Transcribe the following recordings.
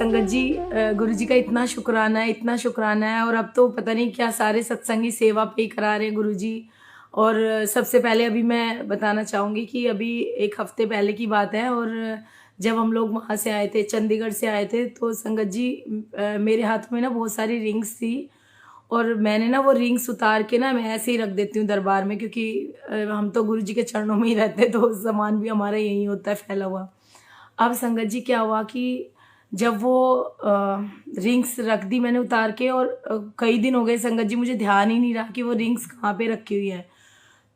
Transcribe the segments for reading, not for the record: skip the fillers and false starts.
संगत जी, गुरु जी का इतना शुक्राना है, इतना शुक्राना है। और अब तो पता नहीं क्या सारे सत्संगी सेवा पे ही करा रहे हैं गुरु जी। और सबसे पहले अभी मैं बताना चाहूँगी कि अभी 1 हफ्ते पहले की बात है, और जब हम लोग वहाँ से आए थे, चंडीगढ़ से आए थे, तो संगत जी मेरे हाथ में ना बहुत सारी रिंग्स थी। और मैंने ना वो रिंग्स उतार के ना मैं ऐसे ही रख देती हूँ दरबार में, क्योंकि हम तो गुरु जी के चरणों में ही रहते हैं, तो सामान भी हमारा यहीं होता है फैला हुआ। अब संगत जी क्या हुआ कि जब वो रिंग्स रख दी मैंने उतार के, और कई दिन हो गए संगत जी, मुझे ध्यान ही नहीं रहा कि वो रिंग्स कहाँ पे रखी हुई है।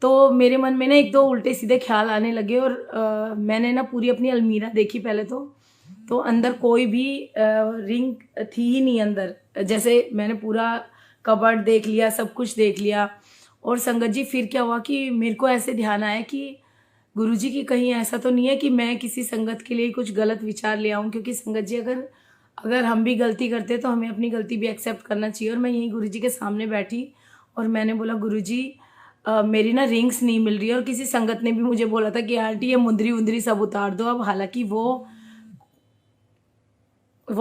तो मेरे मन में ना 1-2 उल्टे सीधे ख्याल आने लगे, और मैंने ना पूरी अपनी अलमीरा देखी पहले तो अंदर कोई भी रिंग थी ही नहीं अंदर। जैसे मैंने पूरा कबर्ड देख लिया, सब कुछ देख लिया। और संगत जी फिर क्या हुआ कि मेरे को ऐसे ध्यान आया कि गुरुजी की कहीं ऐसा तो नहीं है कि मैं किसी संगत के लिए कुछ गलत विचार ले आऊं, क्योंकि संगत जी अगर अगर हम भी गलती करते हैं तो हमें अपनी गलती भी एक्सेप्ट करना चाहिए। और मैं यहीं गुरुजी के सामने बैठी और मैंने बोला, गुरुजी मेरी ना रिंग्स नहीं मिल रही है। और किसी संगत ने भी मुझे बोला था कि आंटी ये मुंदरी उंदरी सब उतार दो अब, हालांकि वो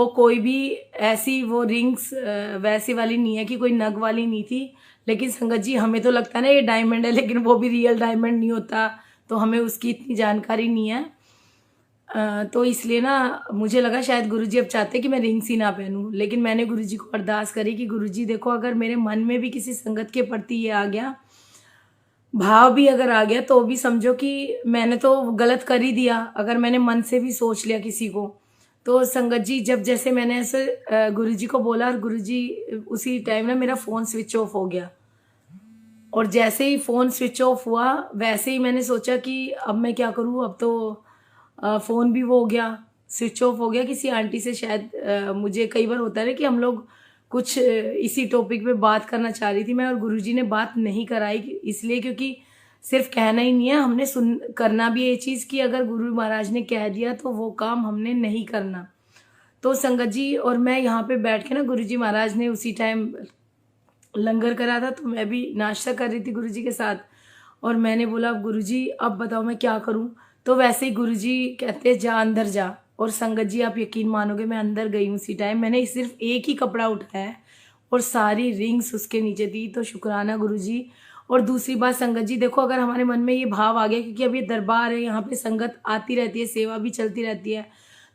कोई भी ऐसी वो रिंग्स वैसी वाली नहीं है कि कोई नग वाली नहीं थी। लेकिन संगत जी हमें तो लगता है ना ये डायमंड है, लेकिन वो भी रियल डायमंड नहीं होता, तो हमें उसकी इतनी जानकारी नहीं है। तो इसलिए ना मुझे लगा शायद गुरुजी अब चाहते कि मैं रिंग्स ही ना पहनूं। लेकिन मैंने गुरुजी को अरदास करी कि गुरुजी देखो, अगर मेरे मन में भी किसी संगत के प्रति ये आ गया, भाव भी अगर आ गया, तो भी समझो कि मैंने तो गलत कर ही दिया। अगर मैंने मन से भी सोच लिया किसी को, तो संगत जी जब जैसे मैंने ऐसे गुरुजी को बोला, और गुरुजी उसी टाइम ना मेरा फोन स्विच ऑफ हो गया। और जैसे ही फोन स्विच ऑफ हुआ, वैसे ही मैंने सोचा कि अब मैं क्या करूं, अब तो फोन भी वो हो गया, स्विच ऑफ हो गया। किसी आंटी से शायद मुझे कई बार होता है ना कि हम लोग कुछ इसी टॉपिक पे बात करना चाह रही थी मैं, और गुरुजी ने बात नहीं कराई, इसलिए क्योंकि सिर्फ कहना ही नहीं है, हमने सुन करना भी ये चीज़ कि अगर गुरु महाराज ने कह दिया तो वो काम हमने नहीं करना। तो संगत जी और मैं यहाँ पे बैठ के ना, गुरुजी महाराज ने उसी टाइम लंगर करा था, तो मैं भी नाश्ता कर रही थी गुरुजी के साथ। और मैंने बोला, अब गुरुजी अब बताओ मैं क्या करूं। तो वैसे ही गुरुजी कहते हैं जा अंदर जा। और संगत जी आप यकीन मानोगे, मैं अंदर गई हूँ उसी टाइम, मैंने सिर्फ एक ही कपड़ा उठाया है और सारी रिंग्स उसके नीचे थी। तो शुक्राना गुरुजी। और दूसरी बात संगत जी, देखो अगर हमारे मन में ये भाव आ गया, क्योंकि अब ये दरबार है, यहाँ पे संगत आती रहती है, सेवा भी चलती रहती है,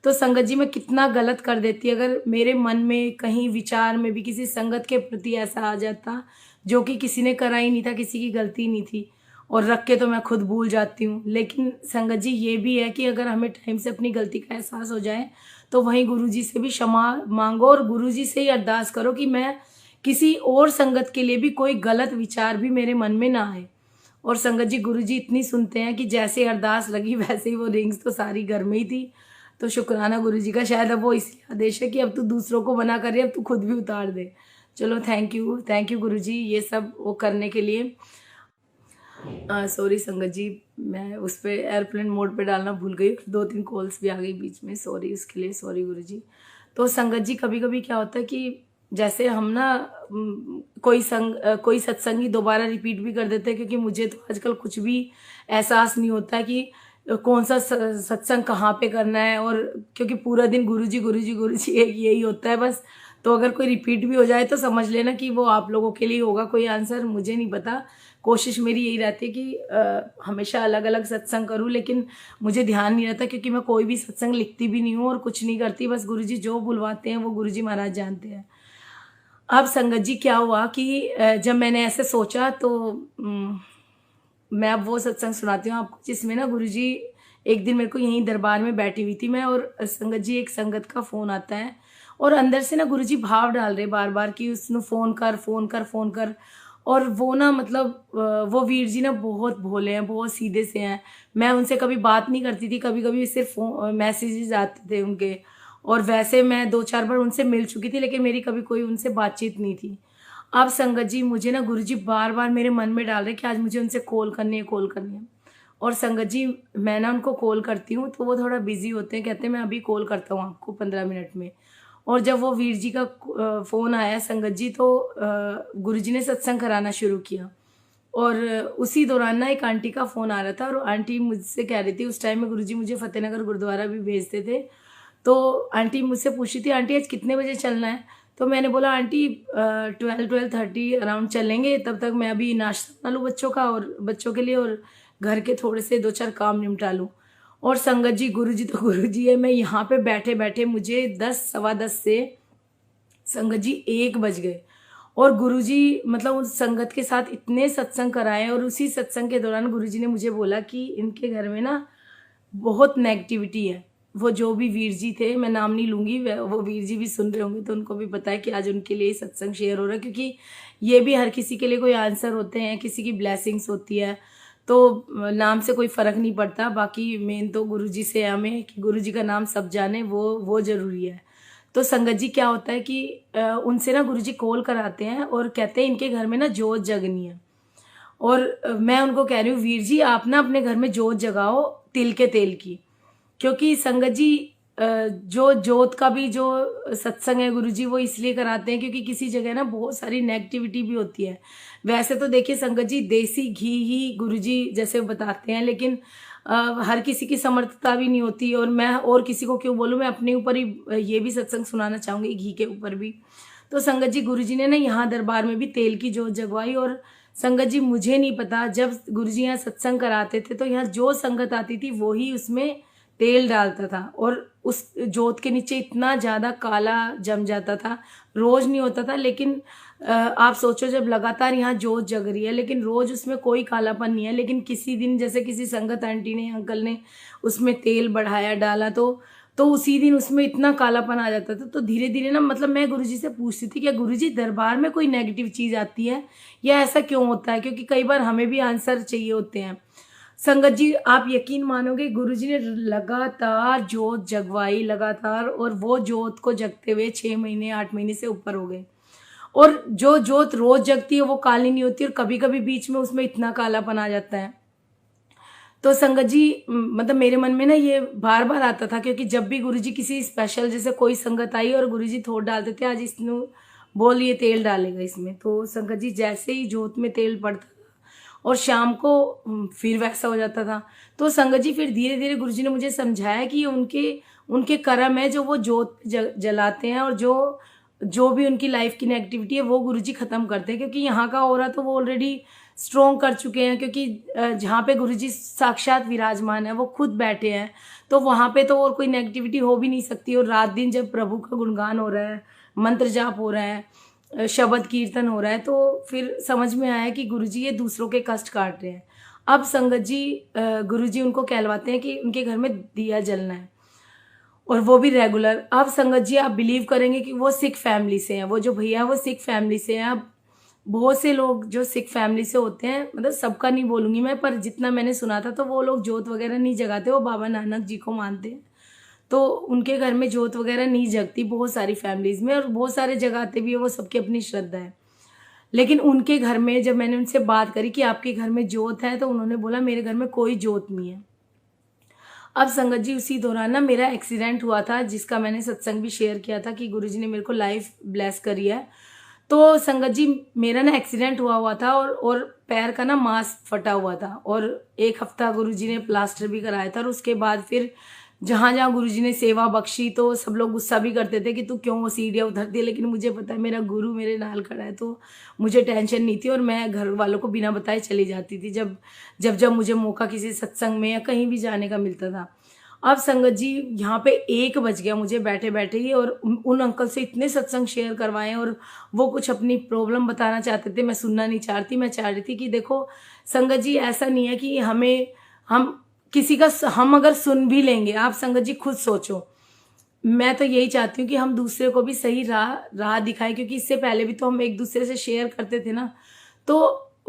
तो संगत जी मैं कितना गलत कर देती अगर मेरे मन में कहीं विचार में भी किसी संगत के प्रति ऐसा आ जाता, जो कि किसी ने करा ही नहीं था, किसी की गलती नहीं थी, और रख के तो मैं खुद भूल जाती हूँ। लेकिन संगत जी ये भी है कि अगर हमें टाइम से अपनी गलती का एहसास हो जाए, तो वहीं गुरुजी से भी क्षमा मांगो, और गुरुजी से ही अरदास करो कि मैं किसी और संगत के लिए भी कोई गलत विचार भी मेरे मन में ना आए। और संगत जी गुरुजी इतनी सुनते हैं कि जैसे अरदास लगी वैसे ही वो रिंग्स तो सारी घर में ही थी। तो शुक्राना गुरुजी का, शायद अब वो इसलिए आदेश है कि अब तू दूसरों को मना कर रही है, अब तू खुद भी उतार दे। चलो थैंक यू गुरुजी ये सब वो करने के लिए। सॉरी संगत जी, मैं उस पर एयरप्लेन मोड पे डालना भूल गई, 2-3 कॉल्स भी आ गई बीच में, सॉरी उसके लिए, सॉरी गुरुजी। तो संगत जी कभी कभी क्या होता है कि जैसे हम ना कोई सत्संगी दोबारा रिपीट भी कर देते हैं, क्योंकि मुझे तो आजकल कुछ भी एहसास नहीं होता है कि कौन सा सत्संग कहाँ पे करना है। और क्योंकि पूरा दिन गुरुजी गुरुजी गुरुजी यही होता है बस। तो अगर कोई रिपीट भी हो जाए तो समझ लेना कि वो आप लोगों के लिए होगा कोई आंसर, मुझे नहीं पता। कोशिश मेरी यही रहती है कि हमेशा अलग अलग सत्संग करूं, लेकिन मुझे ध्यान नहीं रहता, क्योंकि मैं कोई भी सत्संग लिखती भी नहीं हूँ और कुछ नहीं करती, बस गुरुजी जो बुलवाते हैं वो गुरुजी महाराज जानते हैं। अब संगत जी क्या हुआ कि जब मैंने ऐसे सोचा, तो मैं अब वो सत्संग सुनाती हूँ आपको, जिसमें ना गुरुजी एक दिन मेरे को यहीं दरबार में बैठी हुई थी मैं, और संगत जी एक संगत का फोन आता है, और अंदर से ना गुरुजी भाव डाल रहे बार बार कि उसने फोन कर फोन कर फोन कर। और वो ना मतलब वो वीर जी ना बहुत भोले हैं, बहुत सीधे से हैं। मैं उनसे कभी बात नहीं करती थी, कभी कभी सिर्फ मैसेजेस आते थे उनके। और वैसे मैं 2-4 बार उनसे मिल चुकी थी, लेकिन मेरी कभी कोई उनसे बातचीत नहीं थी। अब संगत जी मुझे ना गुरुजी बार बार मेरे मन में डाल रहे कि आज मुझे उनसे कॉल करनी है, कॉल करनी है। और संगत जी मैं ना उनको कॉल करती हूँ तो वो थोड़ा बिजी होते हैं, कहते हैं मैं अभी कॉल करता हूँ आपको 15 मिनट में। और जब वो वीर जी का फोन आया संगत जी, तो गुरुजी ने सत्संग कराना शुरू किया। और उसी दौरान ना एक आंटी का फोन आ रहा था, और आंटी मुझसे कह रही थी, उस टाइम में गुरुजी मुझे फतेहनगर गुरुद्वारा भी भेजते थे, तो आंटी मुझसे पूछी थी, आंटी आज कितने बजे चलना है? तो मैंने बोला आंटी 12-12:30 अराउंड चलेंगे, तब तक मैं अभी नाश्ता बना लूँ बच्चों का और बच्चों के लिए, और घर के थोड़े से 2-4 काम निपटा लूँ। और संगत जी, गुरुजी तो गुरुजी है। मैं यहाँ पे बैठे बैठे मुझे 10 सवा 10 से संगत जी 1 बज गए, और गुरुजी मतलब उस संगत के साथ इतने सत्संग कराए। और उसी सत्संग के दौरान गुरुजी ने मुझे बोला कि इनके घर में ना बहुत नेगेटिविटी है। वो जो भी वीर जी थे, मैं नाम नहीं लूंगी, वो वीर जी भी सुन रहे होंगे तो उनको भी पता है कि आज उनके लिए सत्संग शेयर हो रहा है, क्योंकि ये भी हर किसी के लिए कोई आंसर होते हैं, किसी की ब्लेसिंग्स होती है, तो नाम से कोई फ़र्क नहीं पड़ता। बाकी मेन तो गुरुजी से हमें कि गुरुजी का नाम सब जाने, वो ज़रूरी है। तो संगत जी क्या होता है कि उनसे ना गुरुजी कॉल कराते हैं और कहते हैं इनके घर में ना जोत जगनी है। और मैं उनको कह रही हूँ, वीर जी आप ना अपने घर में जोत जगाओ तिल के तेल की, क्योंकि संगत जी जो जोत का भी जो सत्संग है गुरुजी वो इसलिए कराते हैं क्योंकि किसी जगह ना बहुत सारी नेगेटिविटी भी होती है। वैसे तो देखिए संगत जी, देसी घी ही गुरुजी जैसे बताते हैं, लेकिन हर किसी की समर्थता भी नहीं होती, और मैं और किसी को क्यों बोलूँ, मैं अपने ऊपर ही ये भी सत्संग सुनाना चाहूँगी घी के ऊपर भी। तो संगत जी गुरुजी ने ना यहाँ दरबार में भी तेल की जोत जगवाई। और संगत जी मुझे नहीं पता, जब गुरुजी यहाँ सत्संग कराते थे तो यहाँ जो संगत आती थी वो ही उसमें तेल डालता था, और उस जोत के नीचे इतना ज़्यादा काला जम जाता था। रोज नहीं होता था, लेकिन आप सोचो जब लगातार यहाँ जोत जग रही है लेकिन रोज उसमें कोई कालापन नहीं है, लेकिन किसी दिन जैसे किसी संगत आंटी ने, अंकल ने उसमें तेल बढ़ाया डाला तो उसी दिन उसमें इतना कालापन आ जाता था। तो धीरे धीरे ना, मतलब मैं गुरुजी से पूछती थी कि गुरुजी दरबार में कोई नेगेटिव चीज़ आती है या ऐसा क्यों होता है, क्योंकि कई बार हमें भी आंसर चाहिए होते हैं। संगत जी आप यकीन मानोगे, गुरुजी ने लगातार जोत जगवाई लगातार, और वो जोत को जगते हुए 6 महीने 8 महीने से ऊपर हो गए। और जो जोत रोज जगती है वो काली नहीं होती, और कभी कभी बीच में उसमें इतना कालापन आ जाता है। तो संगत जी मतलब मेरे मन में ना ये बार बार आता था, क्योंकि जब भी गुरुजी किसी स्पेशल जैसे कोई संगत आई और गुरुजी थोड़ा डालते थे, आज इसने बोल ये तेल डालेगा इसमें, तो संगत जी जैसे ही जोत में तेल पड़ता और शाम को फिर वैसा हो जाता था। तो संगत जी फिर धीरे धीरे गुरुजी ने मुझे समझाया कि उनके उनके कर्म है जो वो जोत जलाते हैं, और जो जो भी उनकी लाइफ की नेगेटिविटी है वो गुरुजी खत्म करते हैं, क्योंकि यहाँ का ऑरा तो वो ऑलरेडी स्ट्रोंग कर चुके हैं, क्योंकि जहाँ पे गुरुजी साक्षात विराजमान है वो खुद बैठे हैं, तो वहाँ पे तो और कोई नेगेटिविटी हो भी नहीं सकती। और रात दिन जब प्रभु का गुणगान हो रहा है, मंत्र जाप हो रहा है, शब्द कीर्तन हो रहा है, तो फिर समझ में आया कि गुरुजी ये दूसरों के कष्ट काट रहे हैं। अब संगत जी गुरुजी उनको कहलवाते हैं कि उनके घर में दिया जलना है, और वो भी रेगुलर। अब संगत जी आप बिलीव करेंगे कि वो सिख फैमिली से हैं, वो जो भैया वो सिख फैमिली से हैं। अब बहुत से लोग जो सिख फैमिली से होते हैं, मतलब सबका नहीं बोलूँगी मैं, पर जितना मैंने सुना था तो वो लोग जोत वगैरह नहीं जगाते, वो बाबा नानक जी को मानते हैं, तो उनके घर में जोत वगैरह नहीं जगती बहुत सारी फैमिलीज़ में, और बहुत सारे जगाते भी है, वो सबकी अपनी श्रद्धा है। लेकिन उनके घर में जब मैंने उनसे बात करी कि आपके घर में जोत है, तो उन्होंने बोला मेरे घर में कोई जोत नहीं है। अब संगत जी उसी दौरान ना मेरा एक्सीडेंट हुआ था, जिसका मैंने सत्संग भी शेयर किया था कि गुरुजी ने मेरे को लाइफ ब्लेस करी है। तो संगत जी मेरा ना एक्सीडेंट हुआ था, और पैर का ना मांस फटा हुआ था, और 1 हफ्ता गुरुजी ने प्लास्टर भी कराया था। और उसके बाद फिर जहाँ जहाँ गुरुजी ने सेवा बख्शी, तो सब लोग गुस्सा भी करते थे कि तू क्यों वो सीढ़ियाँ उतरती है, लेकिन मुझे पता है मेरा गुरु मेरे नाल खड़ा है, तो मुझे टेंशन नहीं थी, और मैं घर वालों को बिना बताए चली जाती थी जब जब जब मुझे मौका किसी सत्संग में या कहीं भी जाने का मिलता था। अब संगत जी यहाँ पे 1 बज गया मुझे बैठे बैठे ही, और उन अंकल से इतने सत्संग शेयर करवाए, और वो कुछ अपनी प्रॉब्लम बताना चाहते थे, मैं सुनना नहीं चाहती। मैं चाह रही थी कि देखो संगत जी ऐसा नहीं है कि हम किसी का हम अगर सुन भी लेंगे, आप संगत जी खुद सोचो, मैं तो यही चाहती हूँ कि हम दूसरे को भी सही राह दिखाएं, क्योंकि इससे पहले भी तो हम एक दूसरे से शेयर करते थे ना। तो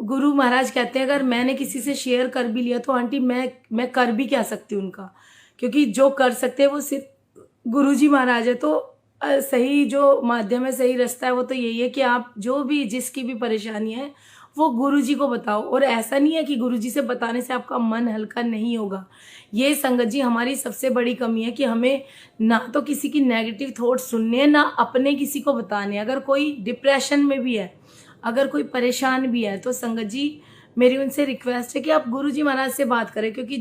गुरु महाराज कहते हैं अगर मैंने किसी से शेयर कर भी लिया तो आंटी मैं कर भी क्या सकती हूँ उनका, क्योंकि जो कर सकते हैं वो सिर्फ गुरु जी महाराज है। तो सही जो माध्यम है, सही रास्ता है वो तो यही है कि आप जो भी जिसकी भी परेशानी है वो गुरु जी को बताओ। और ऐसा नहीं है कि गुरु जी से बताने से आपका मन हल्का नहीं होगा। ये संगत जी हमारी सबसे बड़ी कमी है कि हमें ना तो किसी की नेगेटिव थॉट सुनने, ना अपने किसी को बताने। अगर कोई डिप्रेशन में भी है, अगर कोई परेशान भी है, तो संगत जी मेरी उनसे रिक्वेस्ट है कि आप गुरुजी महाराज से बात करें, क्योंकि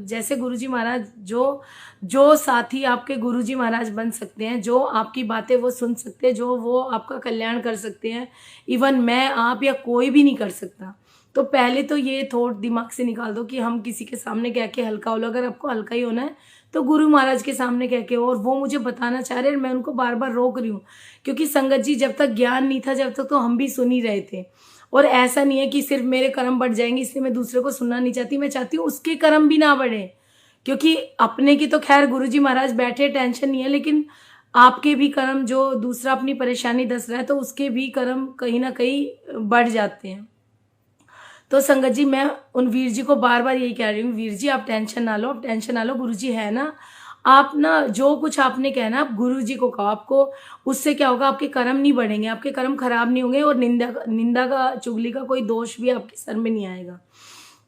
जैसे गुरुजी महाराज जो साथी आपके गुरुजी महाराज बन सकते हैं, जो आपकी बातें वो सुन सकते हैं, जो वो आपका कल्याण कर सकते हैं, इवन मैं, आप या कोई भी नहीं कर सकता। तो पहले तो ये थॉट दिमाग से निकाल दो कि हम किसी के सामने कह के हल्का हो लो। अगर आपको हल्का ही होना है तो गुरु महाराज के सामने कह के हो, और वो मुझे बताना चाह रहे हैं, मैं उनको बार बार रोक रही हूँ, क्योंकि संगत जी जब तक ज्ञान नहीं था, जब तक तो हम भी सुन ही रहे थे। और ऐसा नहीं है कि सिर्फ मेरे कर्म बढ़ जाएंगे इसलिए मैं दूसरे को सुनना नहीं चाहती, मैं चाहती हूँ उसके कर्म भी ना बढ़े, क्योंकि अपने की तो खैर गुरुजी महाराज बैठे, टेंशन नहीं है, लेकिन आपके भी कर्म, जो दूसरा अपनी परेशानी दस रहा है तो उसके भी कर्म कहीं ना कहीं बढ़ जाते हैं। तो संगत जी मैं उन वीर जी को बार बार यही कह रही हूँ, वीर जी आप टेंशन ना लो, आप टेंशन ना लो, गुरु जी है ना, आप ना जो कुछ आपने कहना आप गुरु जी को कहो, आपको उससे क्या होगा, आपके कर्म नहीं बढ़ेंगे, आपके कर्म खराब नहीं होंगे, और निंदा का, चुगली का कोई दोष भी आपके सर में नहीं आएगा।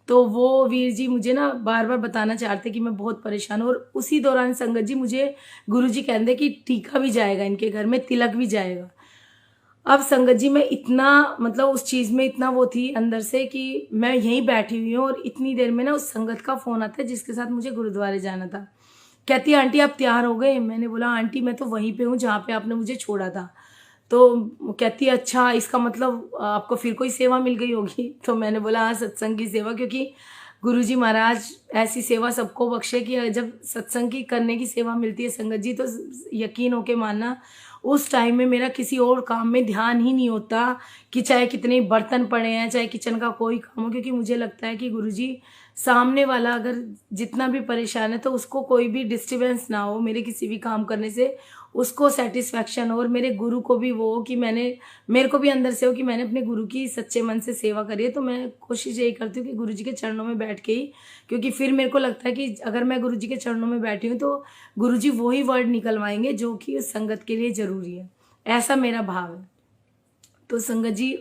तो वो वीर जी मुझे ना बार बार बताना चाहते कि मैं बहुत परेशान हूँ। और उसी दौरान संगत जी मुझे गुरु जी कहते कि टीका भी जाएगा इनके घर में, तिलक भी जाएगा। अब संगत जी मैं इतना, मतलब उस चीज़ में इतना वो थी अंदर से कि मैं यहीं बैठी हुई हूँ, और इतनी देर में ना उस संगत का फ़ोन आता है जिसके साथ मुझे गुरुद्वारे जाना था। कहती है आंटी आप तैयार हो गए? मैंने बोला आंटी मैं तो वहीं पे हूँ जहाँ पे आपने मुझे छोड़ा था। तो कहती है अच्छा, इसका मतलब आपको फिर कोई सेवा मिल गई होगी। तो मैंने बोला हाँ, सत्संग की सेवा, क्योंकि गुरुजी महाराज ऐसी सेवा सबको बख्शे कि जब सत्संग की करने की सेवा मिलती है संगत जी, तो यकीन होके मानना उस टाइम में मेरा किसी और काम में ध्यान ही नहीं होता, कि चाहे कितने बर्तन पड़े हैं, चाहे किचन का कोई काम हो, क्योंकि मुझे लगता है कि गुरुजी सामने वाला अगर जितना भी परेशान है तो उसको कोई भी डिस्टरबेंस ना हो मेरे किसी भी काम करने से, उसको सेटिस्फैक्शन हो, और मेरे गुरु को भी वो हो कि मेरे को भी अंदर से हो कि मैंने अपने गुरु की सच्चे मन से सेवा करी है। तो मैं कोशिश यही करती हूँ कि गुरु जी के चरणों में बैठ के ही, क्योंकि फिर मेरे को लगता है कि अगर मैं गुरु जी के चरणों में बैठी हूँ तो गुरु जी वही वर्ड निकलवाएंगे जो कि उस संगत के लिए ज़रूरी है, ऐसा मेरा भाव है। तो संगत जी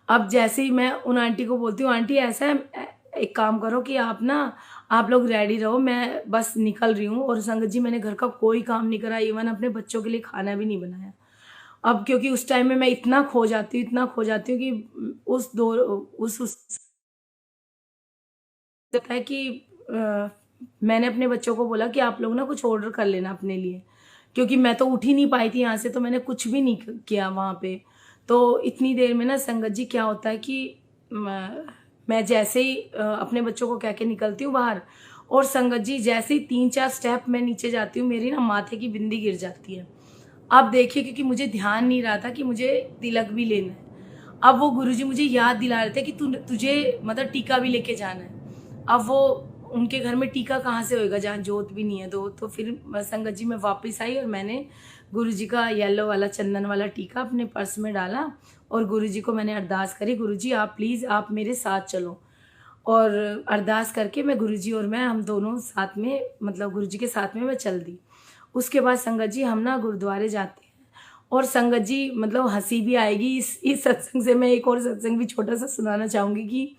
अब जैसे ही मैं उन आंटी को बोलती हूँ आंटी ऐसा है, एक काम करो कि आप लोग रेडी रहो, मैं बस निकल रही हूँ। और संगत जी मैंने घर का कोई काम नहीं करा, इवन अपने बच्चों के लिए खाना भी नहीं बनाया। अब क्योंकि उस टाइम में मैं इतना खो जाती हूँ कि उस लगता है कि मैंने अपने बच्चों को बोला कि आप लोग ना कुछ ऑर्डर कर लेना अपने लिए, क्योंकि मैं तो उठ ही नहीं पाई थी यहाँ से, तो मैंने कुछ भी नहीं किया वहाँ पे। तो इतनी देर में ना संगत जी क्या होता है कि मैं जैसे ही अपने बच्चों को कह के निकलती हूँ बाहर, और संगत जी जैसे ही 3-4 स्टेप मैं नीचे जाती हूँ, मेरी ना माथे की बिंदी गिर जाती है। अब देखिए, क्योंकि मुझे ध्यान नहीं रहा था कि मुझे तिलक भी लेना है। अब वो गुरुजी मुझे याद दिला रहे थे कि तुझे मतलब टीका भी लेके जाना है। अब वो उनके घर में टीका कहाँ से होएगा जहाँ जोत भी नहीं है। तो फिर संगत जी मैं वापस आई और मैंने गुरुजी का येलो वाला चंदन वाला टीका अपने पर्स में डाला, और गुरुजी को मैंने अरदास करी, गुरुजी आप प्लीज़ आप मेरे साथ चलो। और अरदास करके मैं गुरुजी और मैं हम दोनों साथ में, मतलब गुरुजी के साथ में मैं चल दी। उसके बाद संगत जी हम ना गुरुद्वारे जाते हैं, और संगत जी मतलब हंसी भी आएगी इस सत्संग से। मैं एक और सत्संग भी छोटा सा सुनाना चाहूँगी कि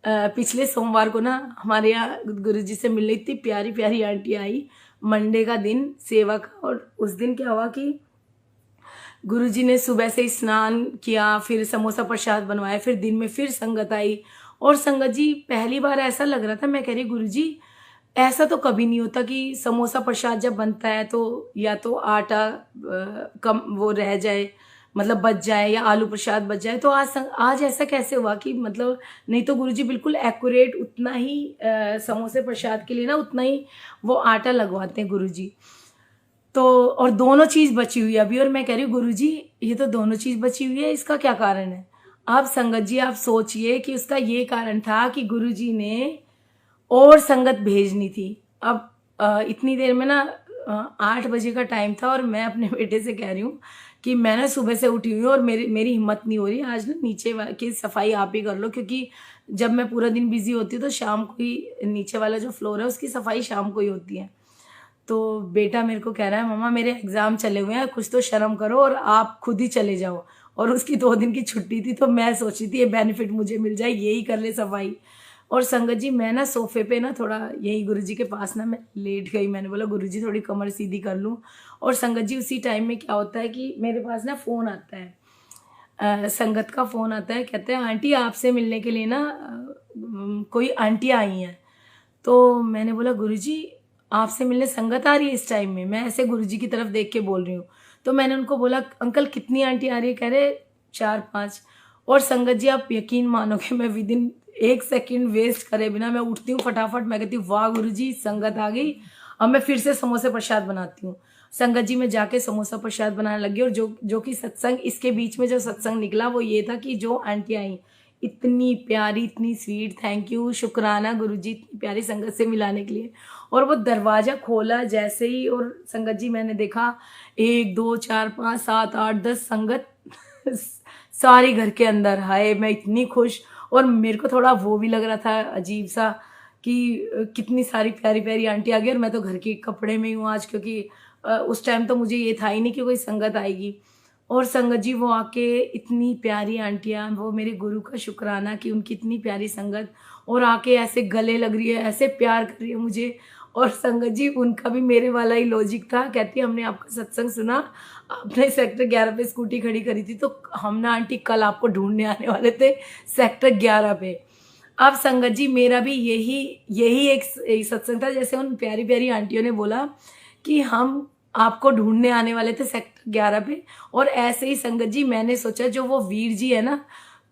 पिछले सोमवार को ना हमारे यहाँ गुरुजी से मिलने इतनी प्यारी प्यारी आंटी आई, मंडे का दिन सेवा का। और उस दिन क्या हुआ कि गुरुजी ने सुबह से स्नान किया, फिर समोसा प्रसाद बनवाया, फिर दिन में फिर संगत आई। और संगत जी पहली बार ऐसा लग रहा था, मैं कह रही गुरुजी ऐसा तो कभी नहीं होता कि समोसा प्रसाद जब बनता है तो या तो आटा कम वो रह जाए, मतलब बच जाए, या आलू प्रसाद बच जाए। तो आज ऐसा कैसे हुआ कि मतलब, नहीं तो गुरुजी बिल्कुल एक्यूरेट उतना ही समोसे प्रसाद के लिए ना उतना ही वो आटा लगवाते हैं गुरुजी। तो और दोनों चीज़ बची हुई है अभी, और मैं कह रही हूँ गुरुजी ये तो दोनों चीज़ बची हुई है, इसका क्या कारण है? आप संगत जी आप सोचिए कि उसका ये कारण था कि गुरुजी ने और संगत भेजनी थी। अब इतनी देर में ना 8 बजे का टाइम था, और मैं अपने बेटे से कह रही हूँ कि मैं ना सुबह से उठी हुई हूँ और मेरी हिम्मत नहीं हो रही, आज ना नीचे की सफाई आप ही कर लो, क्योंकि जब मैं पूरा दिन बिजी होती हूँ तो शाम को ही नीचे वाला जो फ्लोर है उसकी सफाई शाम को ही होती है। तो बेटा मेरे को कह रहा है मम्मा मेरे एग्ज़ाम चले हुए हैं, कुछ तो शर्म करो और आप खुद ही चले जाओ। और उसकी 2 दिन की छुट्टी थी, तो मैं सोची थी ये बेनिफिट मुझे मिल जाए, यही कर ले सफाई। और संगत जी मैं ना सोफे पे ना थोड़ा यही गुरुजी के पास ना मैं लेट गई, मैंने बोला गुरुजी थोड़ी कमर सीधी कर लूँ। और संगत जी उसी टाइम में क्या होता है कि मेरे पास ना फ़ोन आता है संगत का फ़ोन आता है, कहते हैं आंटी आपसे मिलने के लिए ना कोई आंटी आई हैं। तो मैंने बोला गुरुजी आपसे मिलने संगत आ रही है इस टाइम में? मैं ऐसे गुरुजी की तरफ देख के बोल रही हूँ। तो मैंने उनको बोला अंकल कितनी आंटी आ रही है? कह रहे 4-5। और संगत जी आप यकीन मानोगे मैं विदिन 1 सेकंड वेस्ट करे बिना मैं उठती हूँ फटाफट, मैं कहती हूँ वाह गुरुजी संगत आ गई, अब मैं फिर से समोसे प्रसाद बनाती हूँ। संगत जी में जाके समोसा प्रसाद बनाने लगी और जो कि सत्संग इसके बीच में जो सत्संग निकला वो ये था कि जो आंटी आई इतनी प्यारी, इतनी स्वीट, थैंक यू, शुक्राना गुरुजी इतनी प्यारी संगत से मिलाने के लिए। और वो दरवाज़ा खोला जैसे ही और संगत जी मैंने देखा 1 2 4 5 7 8 10 संगत सारे घर के अंदर। हाय मैं इतनी खुश, और मेरे को थोड़ा वो भी लग रहा था अजीब सा कि कितनी सारी प्यारी प्यारी आंटी आ गई और मैं तो घर के कपड़े में ही हूँ आज, क्योंकि उस टाइम तो मुझे ये था ही नहीं कि कोई संगत आएगी। और संगत जी वो आके इतनी प्यारी आंटियाँ, वो मेरे गुरु का शुक्राना कि उनकी इतनी प्यारी संगत, और आके ऐसे गले लग रही है, ऐसे प्यार कर रही है मुझे। और संगत जी उनका भी मेरे वाला ही लॉजिक था, कहती है हमने आपका सत्संग सुना, आपने सेक्टर 11 पे स्कूटी खड़ी करी थी, तो हम ना आंटी कल आपको ढूंढने आने वाले थे सेक्टर 11 पे। अब संगत जी मेरा भी यही एक सत्संग था, जैसे उन प्यारी प्यारी आंटियों ने बोला कि हम आपको ढूंढने आने वाले थे सेक्टर 11 पे। और ऐसे ही संगत जी मैंने सोचा जो वो वीर जी है ना,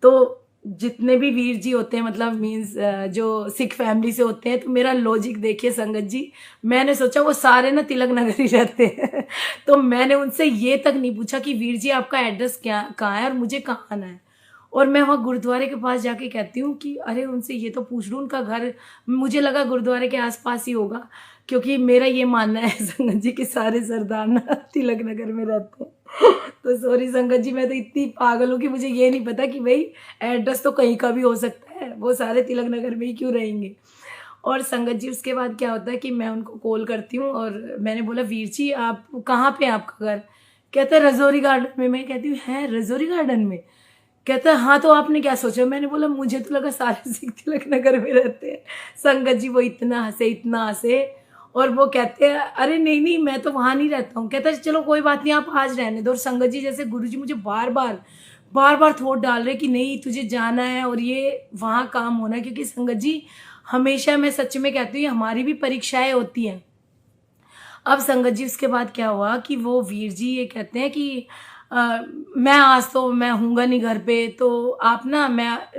तो जितने भी वीर जी होते हैं मतलब मीन्स जो सिख फैमिली से होते हैं, तो मेरा लॉजिक देखिए संगत जी, मैंने सोचा वो सारे ना तिलक नगर ही रहते हैं तो मैंने उनसे ये तक नहीं पूछा कि वीर जी आपका एड्रेस क्या कहाँ है और मुझे कहाँ आना है। और मैं वहाँ गुरुद्वारे के पास जाके कहती हूँ कि अरे उनसे ये तो पूछ लूँ उनका घर, मुझे लगा गुरुद्वारे के आसपास ही होगा, क्योंकि मेरा ये मानना है संगत जी कि सारे सरदार ना तिलक नगर में रहते हैं तो सॉरी संगत जी, मैं तो इतनी पागल हूँ कि मुझे ये नहीं पता कि भाई एड्रेस तो कहीं का भी हो सकता है, वो सारे तिलक नगर में ही क्यों रहेंगे। और संगत जी उसके बाद क्या होता है कि मैं उनको कॉल करती हूँ और मैंने बोला वीर जी आप कहाँ पे है आपका घर? कहते हैं रजौरी गार्डन में। मैं कहती हूँ है रजौरी गार्डन में? कहता है हाँ तो आपने क्या सोचा? मैंने बोला मुझे तो लगा सारे सिख तिलक नगर में रहते हैं। संगत जी वो इतना हंसे और वो कहते हैं अरे नहीं नहीं मैं तो वहाँ नहीं रहता हूँ। कहता है चलो कोई बात नहीं आप आज रहने दो। और संगत जी जैसे गुरुजी मुझे बार बार थोट डाल रहे कि नहीं तुझे जाना है और ये वहाँ काम होना है, क्योंकि संगत जी हमेशा मैं सच में कहती हूँ हमारी भी परीक्षाएं होती हैं। अब संगत जी उसके बाद क्या हुआ कि वो वीर जी ये कहते हैं कि मैं आज तो मैं हूँगा नहीं घर पे, तो आप ना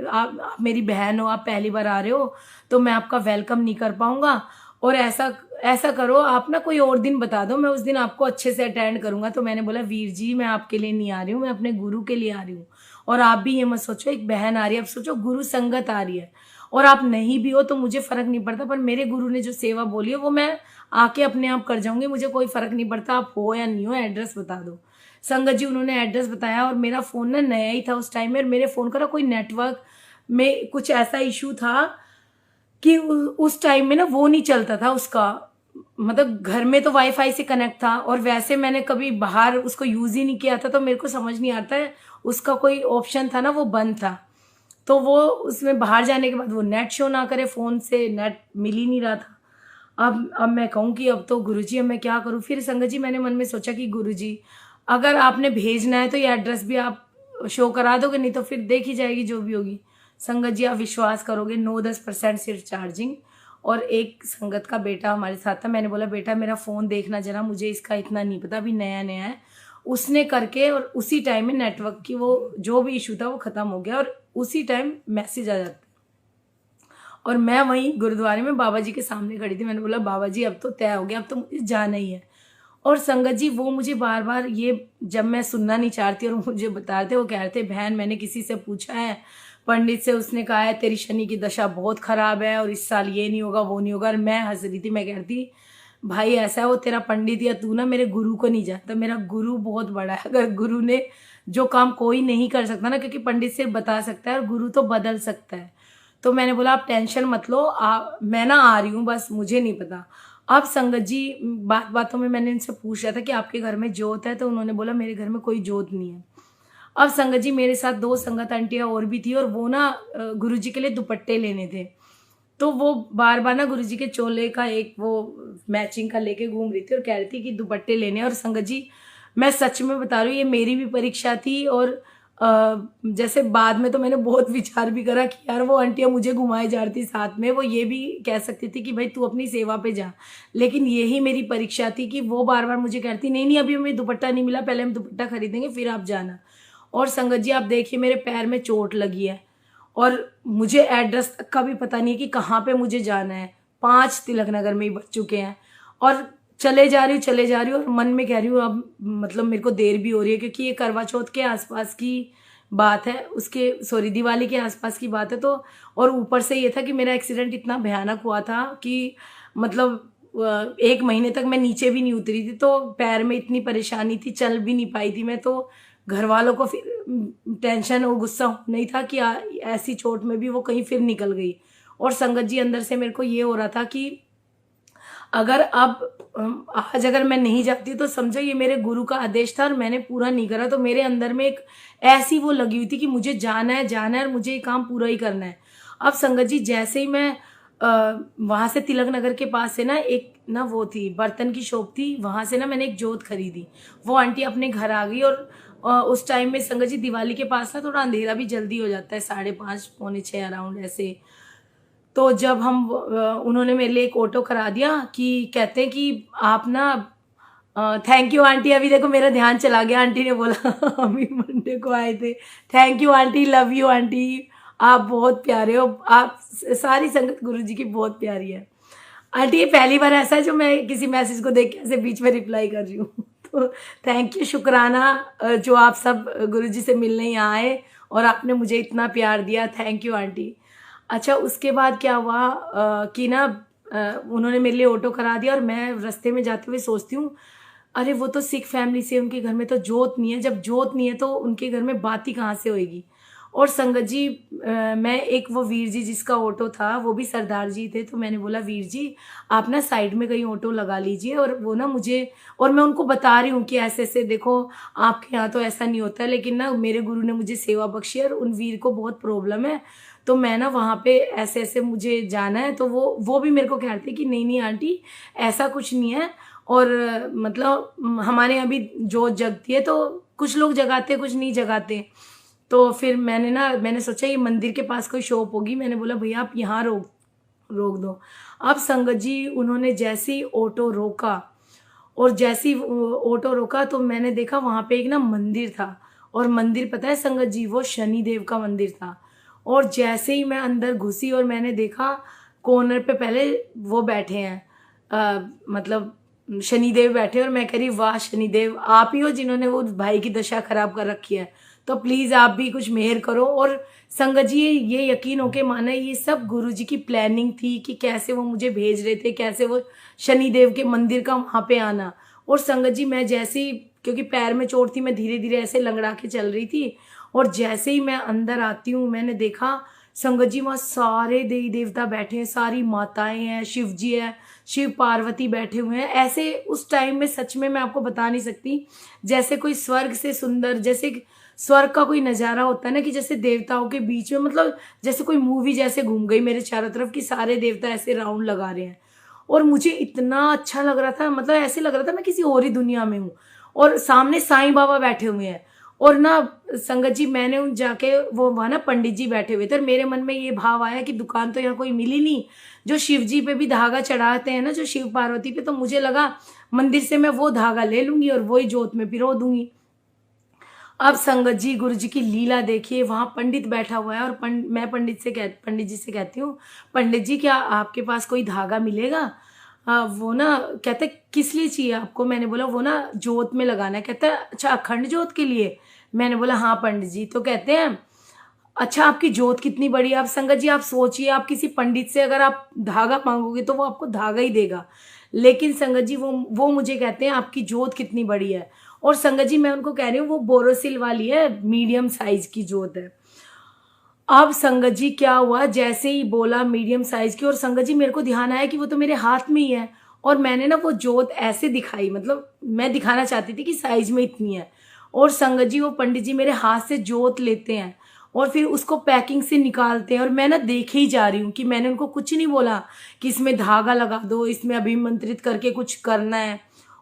आप मेरी बहन हो, आप पहली बार आ रहे हो तो मैं आपका वेलकम नहीं कर पाऊँगा, और ऐसा करो आप ना कोई और दिन बता दो, मैं उस दिन आपको अच्छे से अटेंड करूँगा। तो मैंने बोला वीर जी मैं आपके लिए नहीं आ रही हूँ, मैं अपने गुरु के लिए आ रही हूँ, और आप भी ये मत सोचो एक बहन आ रही है, अब सोचो गुरु संगत आ रही है, और आप नहीं भी हो तो मुझे फ़र्क नहीं पड़ता, पर मेरे गुरु ने जो सेवा बोली है वो मैं आके अपने आप कर जाऊँगी, मुझे कोई फ़र्क नहीं पड़ता आप हो या नहीं हो, एड्रेस बता दो। संगत जी उन्होंने एड्रेस बताया और मेरा फ़ोन ना नया ही था उस टाइम में, और मेरे फ़ोन का ना कोई नेटवर्क में कुछ ऐसा इशू था कि उस टाइम में ना वो नहीं चलता था उसका, मतलब घर में तो वाईफाई से कनेक्ट था और वैसे मैंने कभी बाहर उसको यूज़ ही नहीं किया था, तो मेरे को समझ नहीं आता है उसका कोई ऑप्शन था ना वो बंद था, तो वो उसमें बाहर जाने के बाद वो नेट शो ना करे, फ़ोन से नेट मिल ही नहीं रहा था। अब मैं कहूँ कि अब तो गुरुजी अब मैं क्या करूँ? फिर संगत जी मैंने मन में सोचा कि गुरुजी अगर आपने भेजना है तो ये एड्रेस भी आप शो करा दोगे, नहीं तो फिर देखी जाएगी जो भी होगी। संगत जी आप विश्वास करोगे 9-10% सिर्फ चार्जिंग, और एक संगत का बेटा हमारे साथ था। मैंने बोला बेटा मेरा फ़ोन देखना जरा, मुझे इसका इतना नहीं पता, अभी नया नया है। उसने करके और उसी टाइम में नेटवर्क की वो जो भी इशू था वो ख़त्म हो गया और उसी टाइम मैसेज आ जाता। और मैं वहीं गुरुद्वारे में बाबा जी के सामने खड़ी थी। मैंने बोला बाबा जी अब तो तय हो गया, अब तो मुझे जाना ही है। और संगत जी वो मुझे बार बार ये जब मैं सुनना नहीं चाहती और मुझे बता रहे थे, वो कह रहे थे बहन मैंने किसी से पूछा है पंडित से, उसने कहा है तेरी शनि की दशा बहुत खराब है और इस साल ये नहीं होगा वो नहीं होगा। और मैं हंस रही थी, मैं कहती भाई ऐसा है वो तेरा पंडित या तू ना मेरे गुरु को नहीं जानता, मेरा गुरु बहुत बड़ा है। अगर गुरु ने जो काम कोई नहीं कर सकता ना, क्योंकि पंडित सिर्फ बता सकता है और गुरु तो बदल सकता है। तो मैंने बोला आप टेंशन मत लो, मैं ना आ रही हूँ, बस मुझे नहीं पता। अब संगत जी बातों में मैंने इनसे पूछा था कि आपके घर में जोत है, तो उन्होंने बोला मेरे घर में कोई जोत नहीं है। अब संगत जी मेरे साथ 2 संगत आंटियाँ और भी थी और वो ना गुरुजी के लिए दुपट्टे लेने थे, तो वो बार बार ना गुरुजी के चोले का एक वो मैचिंग का लेके घूम रही थी और कह रही थी कि दुपट्टे लेने। और संगत जी मैं सच में बता रही हूँ ये मेरी भी परीक्षा थी, और जैसे बाद में तो मैंने बहुत विचार भी करा कि यार वो आंटियाँ मुझे घुमाए जा रही थी साथ में, वो ये भी कह सकती थी कि भाई तू अपनी सेवा पे जा, लेकिन यही मेरी परीक्षा थी कि वो बार बार मुझे कहती नहीं नहीं अभी हमें दुपट्टा नहीं मिला, पहले हम दुपट्टा खरीदेंगे फिर आप जाना। और संगत जी आप देखिए मेरे पैर में चोट लगी है और मुझे एड्रेस तक का भी पता नहीं है कि कहाँ पे मुझे जाना है। 5 तिलक नगर में ही बच चुके हैं और चले जा रही हूँ और मन में कह रही हूँ अब मतलब मेरे को देर भी हो रही है, क्योंकि ये करवा चौथ के आसपास की बात है, उसके सॉरी दिवाली के आसपास की बात है। तो और ऊपर से ये था कि मेरा एक्सीडेंट इतना भयानक हुआ था कि मतलब 1 महीने तक मैं नीचे भी नहीं उतरी थी, तो पैर में इतनी परेशानी थी, चल भी नहीं पाई थी मैं। तो घर वालों को फिर टेंशन और गुस्सा नहीं था कि ऐसी चोट में भी वो कहीं फिर निकल गई। और संगत जी अंदर से मेरे को ये हो रहा था कि अगर अब आज अगर मैं नहीं जाती तो समझो ये मेरे गुरु का आदेश था और मैंने पूरा नहीं करा, तो मेरे अंदर में एक ऐसी वो लगी हुई थी कि मुझे जाना है और मुझे ये काम पूरा ही करना है। अब संगत जी जैसे ही मैं वहां से तिलक नगर के पास से ना एक ना वो थी बर्तन की शॉप थी, वहां से ना मैंने एक जोत खरीदी। वो आंटी अपने घर आ गई और उस टाइम में संगत जी दिवाली के पास ना थोड़ा अंधेरा भी जल्दी हो जाता है, 5:30 पौने 6 अराउंड ऐसे। तो जब हम उन्होंने मेरे लिए एक ऑटो करा दिया कि कहते हैं कि आप ना थैंक यू आंटी, अभी देखो मेरा ध्यान चला गया, आंटी ने बोला अभी मंडे को आए थे, thank you aunty, love you aunty, आप बहुत प्यारे हो, आप सारी संगत गुरु जी की बहुत प्यारी है। आंटी ये पहली बार ऐसा है जो मैं किसी मैसेज को देख के ऐसे बीच में रिप्लाई कर रही हूँ तो थैंक यू, शुक्राना जो आप सब गुरु जी से मिलने यहाँ आए और आपने मुझे इतना प्यार दिया, थैंक यू आंटी। अच्छा उसके बाद क्या हुआ कि ना उन्होंने मेरे लिए ऑटो करा दिया और मैं रास्ते में जाते हुए सोचती हूँ अरे वो तो सिख फैमिली से, उनके घर में तो जोत नहीं है, जब जोत नहीं है तो उनके घर में बाती कहाँ से होएगी। और संगत जी मैं एक वो वीर जी जिसका ऑटो था वो भी सरदार जी थे, तो मैंने बोला वीर जी आप ना साइड में कहीं ऑटो लगा लीजिए और वो ना मुझे, और मैं उनको बता रही हूँ कि ऐसे ऐसे देखो आपके यहाँ तो ऐसा नहीं होता है, लेकिन ना मेरे गुरु ने मुझे सेवा बख्शी है और उन वीर को बहुत प्रॉब्लम है, तो मैं ना वहाँ पे ऐसे ऐसे मुझे जाना है। तो वो भी मेरे को कह रहे थे कि नहीं नहीं आंटी ऐसा कुछ नहीं है, और मतलब हमारे यहाँ भी जोत जगती है, तो कुछ लोग जगाते कुछ नहीं जगाते। तो फिर मैंने सोचा ये मंदिर के पास कोई शॉप होगी, मैंने बोला भैया आप यहाँ रोक दो। अब संगत जी उन्होंने जैसे ही ऑटो रोका और जैसे ही ऑटो रोका तो मैंने देखा वहाँ पे एक ना मंदिर था, और मंदिर पता है संगत जी वो शनिदेव का मंदिर था। और जैसे ही मैं अंदर घुसी और मैंने देखा कॉर्नर पे पहले वो बैठे हैं मतलब शनिदेव बैठे, और मैं कह रही वाह शनिदेव आप ही हो जिन्होंने वो भाई की दशा खराब कर रखी है, तो प्लीज़ आप भी कुछ मेहर करो। और संगत जी ये यकीन होके माना ये सब गुरु जी की प्लानिंग थी कि कैसे वो मुझे भेज रहे थे, कैसे वो शनिदेव के मंदिर का वहाँ पे आना। और संगत जी मैं जैसे ही, क्योंकि पैर में चोट थी, मैं धीरे धीरे ऐसे लंगड़ा के चल रही थी, और जैसे ही मैं अंदर आती हूँ मैंने देखा संगत जी वहाँ सारे देवी देवता बैठे हैं, सारी माताएं हैं, शिव जी है, शिव पार्वती बैठे हुए हैं। ऐसे उस टाइम में सच में मैं आपको बता नहीं सकती, जैसे कोई स्वर्ग से सुंदर, जैसे स्वर्ग का कोई नज़ारा होता है ना कि जैसे देवताओं के बीच में, मतलब जैसे कोई मूवी जैसे घूम गई मेरे चारों तरफ कि सारे देवता ऐसे राउंड लगा रहे हैं। और मुझे इतना अच्छा लग रहा था, मतलब ऐसे लग रहा था मैं किसी और ही दुनिया में हूँ, और सामने साईं बाबा बैठे हुए हैं। और ना संगत जी मैंने जाके वो वहाँ ना पंडित जी बैठे हुए थे, और मेरे मन में ये भाव आया कि दुकान तो यहाँ कोई मिली नहीं, जो शिव जी पे भी धागा चढ़ाते हैं ना, जो शिव पार्वती पे, तो मुझे लगा मंदिर से मैं वो धागा ले लूंगी और वही जोत में पिरो दूंगी। अब संगत जी गुरु जी की लीला देखिए, वहाँ पंडित बैठा हुआ है और मैं पंडित जी से कहती हूँ पंडित जी क्या आपके पास कोई धागा मिलेगा। वो ना कहते किस लिए चाहिए आपको, मैंने बोला वो ना जोत में लगाना है। कहता है अच्छा अखंड जोत के लिए, मैंने बोला हाँ पंडित जी। तो कहते हैं अच्छा आपकी जोत कितनी बड़ी है। आप संगत जी आप सोचिए, आप किसी पंडित से अगर आप धागा मांगोगे तो वो आपको धागा ही देगा, लेकिन संगत जी वो मुझे कहते हैं आपकी जोत कितनी बड़ी है। और संगत जी मैं उनको कह रही हूँ वो बोरोसिल वाली है, मीडियम साइज की जोत है। अब संगत जी क्या हुआ, जैसे ही बोला मीडियम साइज की, और संगत जी मेरे को ध्यान आया कि वो तो मेरे हाथ में ही है, और मैंने ना वो जोत ऐसे दिखाई, मतलब मैं दिखाना चाहती थी कि साइज में इतनी है। और संगत जी वो पंडित जी मेरे हाथ से जोत लेते हैं और फिर उसको पैकिंग से निकालते हैं, और मैं ना देखे ही जा रही हूँ कि मैंने उनको कुछ नहीं बोला कि इसमें धागा लगा दो, इसमें अभिमंत्रित करके कुछ करना है।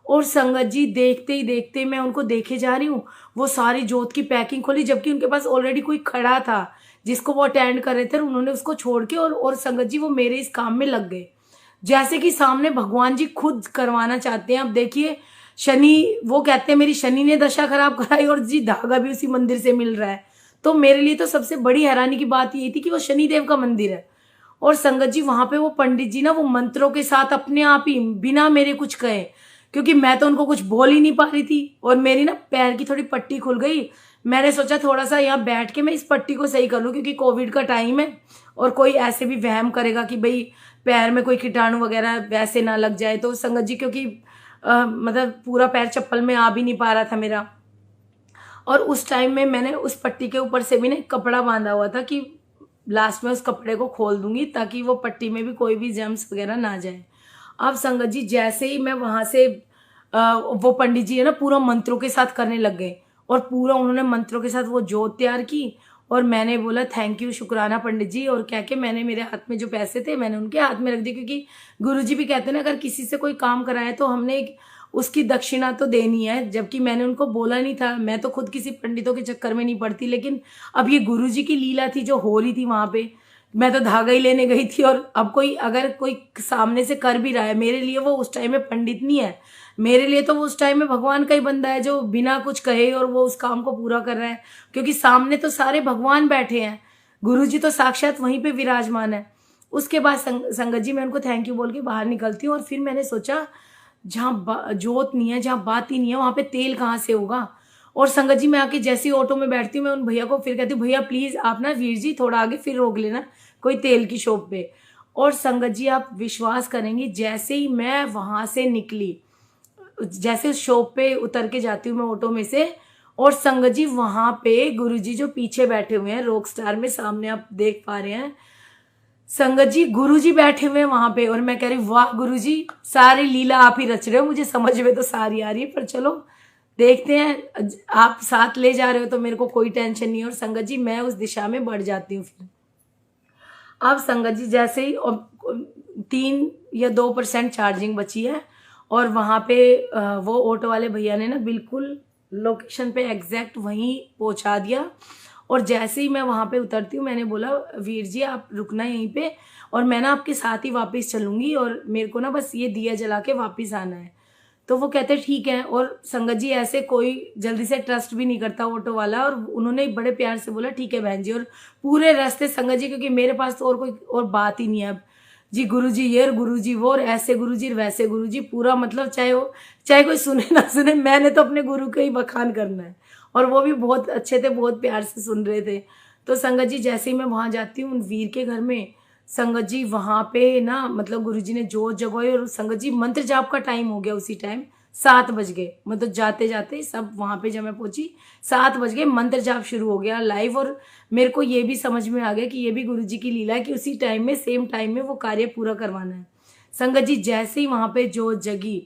और संगत जी देखते ही देखते मैं उनको देखे जा रही हूँ, वो सारी जोत की पैकिंग खोली, जबकि उनके पास ऑलरेडी कोई खड़ा था जिसको वो अटेंड कर रहे थे, और उन्होंने उसको छोड़ के और संगत जी वो मेरे इस काम में लग गए, जैसे कि सामने भगवान जी खुद करवाना चाहते हैं। अब देखिए, शनि, वो कहते हैं मेरी शनि ने दशा खराब कराई, और जी धागा भी उसी मंदिर से मिल रहा है। तो मेरे लिए तो सबसे बड़ी हैरानी की बात ये थी कि वो शनिदेव का मंदिर है, और संगत जी वहां पे वो पंडित जी ना वो मंत्रों के साथ अपने आप ही बिना मेरे कुछ कहे, क्योंकि मैं तो उनको कुछ बोल ही नहीं पा रही थी, और मेरी ना पैर की थोड़ी पट्टी खुल गई। मैंने सोचा थोड़ा सा यहाँ बैठ के मैं इस पट्टी को सही कर लूँ, क्योंकि कोविड का टाइम है और कोई ऐसे भी वहम करेगा कि भाई पैर में कोई कीटाणु वगैरह वैसे ना लग जाए। तो संगत जी, क्योंकि मतलब पूरा पैर चप्पल में आ भी नहीं पा रहा था मेरा, और उस टाइम में मैंने उस पट्टी के ऊपर से भी ना एक कपड़ा बांधा हुआ था कि लास्ट में उस कपड़े को खोल दूंगी ताकि वो पट्टी में भी कोई भी जर्म्स वगैरह ना जाए। अब संगत जी जैसे ही मैं वहां से वो पंडित जी है ना पूरा मंत्रों के साथ करने लग गए, और पूरा उन्होंने मंत्रों के साथ वो जोत तैयार की, और मैंने बोला थैंक यू, शुक्राना पंडित जी, और कह के मैंने मेरे हाथ में जो पैसे थे मैंने उनके हाथ में रख दिए, क्योंकि गुरुजी भी कहते हैं ना अगर किसी से कोई काम कराए तो हमने उसकी दक्षिणा तो देनी है, जबकि मैंने उनको बोला नहीं था। मैं तो खुद किसी पंडितों के चक्कर में नहीं पड़ती, लेकिन अब ये गुरुजी की लीला थी जो हो रही थी वहां पे। मैं तो धागा ही लेने गई थी, और अब कोई अगर कोई सामने से कर भी रहा है, मेरे लिए वो उस टाइम में पंडित नहीं है, मेरे लिए तो वो उस टाइम में भगवान का ही बंदा है जो बिना कुछ कहे और वो उस काम को पूरा कर रहा है, क्योंकि सामने तो सारे भगवान बैठे हैं, गुरुजी तो साक्षात वहीं पे विराजमान है। उसके बाद संगत जी मैं उनको थैंक यू बोल के बाहर निकलती हूँ, और फिर मैंने सोचा जहाँ जोत नहीं है, जहाँ बात ही नहीं है, वहां पे तेल कहाँ से होगा। और संगत जी मैं आके जैसे ही ऑटो में बैठती हूँ, मैं उन भैया को फिर कहती हूँ भैया प्लीज आप ना वीर जी थोड़ा आगे फिर रोक लेना कोई तेल की शॉप पे। और संगत जी आप विश्वास करेंगी, जैसे ही मैं वहां से निकली, जैसे शॉप पे उतर के जाती हूँ मैं ऑटो में से, और संगत जी वहां पे गुरुजी जो पीछे बैठे हुए हैं रॉक स्टार में, सामने आप देख पा रहे हैं संगत जी, गुरुजी बैठे हुए हैं वहां पे, और मैं कह रही वाह गुरुजी सारी लीला आप ही रच रहे हो, मुझे समझ में तो सारी आ रही है, पर चलो देखते हैं, आप साथ ले जा रहे हो तो मेरे को कोई टेंशन नहीं है। और संगत जी मैं उस दिशा में बढ़ जाती हूँ। फिर अब संगत जी जैसे ही 3 या 2% चार्जिंग बची है, और वहां पे वो ऑटो वाले भैया ने ना बिल्कुल लोकेशन पे एग्जैक्ट वहीं पहुंचा दिया। और जैसे ही मैं वहां पे उतरती हूँ, मैंने बोला वीर जी आप रुकना यहीं पे, और मैं ना आपके साथ ही वापस चलूंगी, और मेरे को ना बस ये दिया जला के वापस आना है। तो वो कहते ठीक है। और संगत जी ऐसे कोई जल्दी से ट्रस्ट भी नहीं करता ऑटो वाला, और उन्होंने बड़े प्यार से बोला ठीक है बहन जी। और पूरे रास्ते संगत जी, क्योंकि मेरे पास तो और कोई और बात ही नहीं है अब, जी गुरुजी ये और गुरुजी वो, और ऐसे गुरुजी वैसे गुरुजी, पूरा मतलब चाहे कोई सुने ना सुने, मैंने तो अपने गुरु का ही बखान करना है। और वो भी बहुत अच्छे थे, बहुत प्यार से सुन रहे थे। तो संगत जी जैसे ही मैं वहां जाती हूँ वीर के घर में, संगत जी वहां पे ना मतलब गुरुजी ने जोत जगाई, और संगत जी मंत्र जाप का टाइम हो गया उसी टाइम, 7 बज गए, मतलब जाते जाते सब वहां पे जब मैं पहुंची 7 बज गए, मंत्र जाप शुरू हो गया लाइव। और मेरे को ये भी समझ में आ गया कि ये भी गुरुजी की लीला है कि उसी टाइम में सेम टाइम में वो कार्य पूरा करवाना है। संगत जी जैसे ही वहां पे जोत जगी,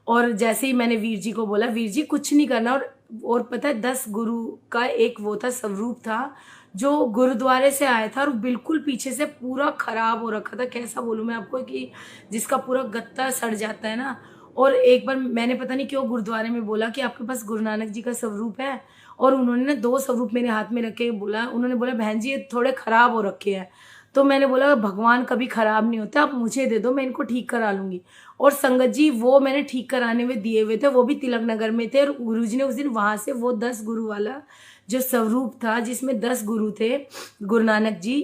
और जैसे ही मैंने वीर जी को बोला वीर जी कुछ नहीं करना, और पता है 10 गुरु का एक वो था स्वरूप था जो गुरुद्वारे से आया था, और बिल्कुल पीछे से पूरा खराब हो रखा था, कैसा बोलूं मैं आपको कि जिसका पूरा गत्ता सड़ जाता है ना। और एक बार मैंने पता नहीं क्यों गुरुद्वारे में बोला कि आपके पास गुरु नानक जी का स्वरूप है, और उन्होंने ना 2 स्वरूप मेरे हाथ में रखे बोला, उन्होंने बोला बहन जी ये थोड़े खराब हो रखे हैं। तो मैंने बोला भगवान कभी खराब नहीं होता, आप मुझे दे दो मैं इनको ठीक करा लूंगी। और संगत जी वो मैंने ठीक कराने में दिए हुए थे, वो भी तिलक नगर में थे, और गुरुजी ने उस दिन वहां से वो 10 गुरु वाला जो स्वरूप था जिसमें 10 गुरु थे गुरु नानक जी,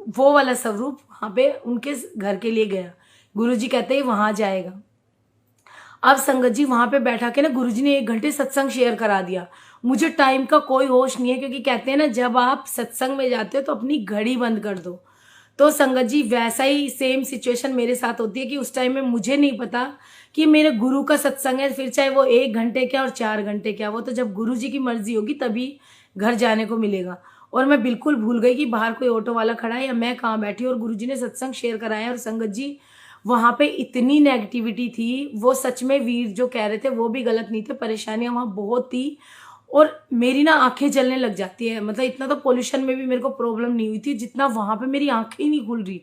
वो वाला स्वरूप वहां पे उनके घर के लिए गया। गुरुजी कहते हैं वहां जाएगा। अब संगत जी वहां पे बैठा के ना गुरुजी ने 1 घंटे सत्संग शेयर करा दिया। मुझे टाइम का कोई होश नहीं है, क्योंकि कहते हैं ना जब आप सत्संग में जाते हो तो अपनी घड़ी बंद कर दो। तो संगत जी वैसा ही सेम सिचुएशन मेरे साथ होती है कि उस टाइम में मुझे नहीं पता कि मेरे गुरु का सत्संग है, फिर चाहे वो 1 घंटे क्या और 4 घंटे क्या, वो तो जब गुरु जी की मर्जी होगी तभी घर जाने को मिलेगा। और मैं बिल्कुल भूल गई कि बाहर कोई ऑटो वाला खड़ा है या मैं कहाँ बैठी, और गुरुजी ने सत्संग शेयर कराया। और संगत जी वहां पे इतनी नेगेटिविटी थी, वो सच में वीर जो कह रहे थे वो भी गलत नहीं थे, परेशानियां वहां बहुत थी, और मेरी ना आंखें जलने लग जाती है। मतलब इतना तो पोल्यूशन में भी मेरे को प्रॉब्लम नहीं हुई थी जितना वहां पे मेरी आंखें ही नहीं खुल रही,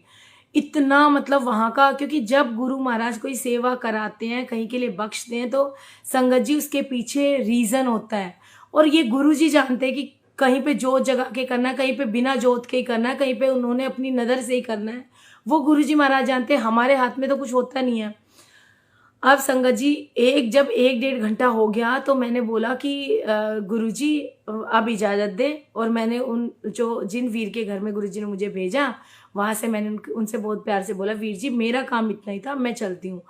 इतना मतलब वहाँ का, क्योंकि जब गुरु महाराज कोई सेवा कराते हैं, कहीं के लिए बख्शते हैं, तो संगत जी उसके पीछे रीज़न होता है। और ये गुरु जी जानते हैं कि कहीं पे जोत जगा के करना है, कहीं पे बिना जोत के ही करना है, कहीं पे उन्होंने अपनी नज़र से ही करना है। वो गुरु जी महाराज जानते हैं, हमारे हाथ में तो कुछ होता नहीं है। अब संगत जी जब 1 डेढ़ घंटा हो गया तो मैंने बोला कि गुरुजी अब इजाज़त दे। और मैंने जिन वीर के घर में गुरुजी ने मुझे भेजा, वहाँ से मैंने उनसे बहुत प्यार से बोला, वीर जी मेरा काम इतना ही था, मैं चलती हूँ।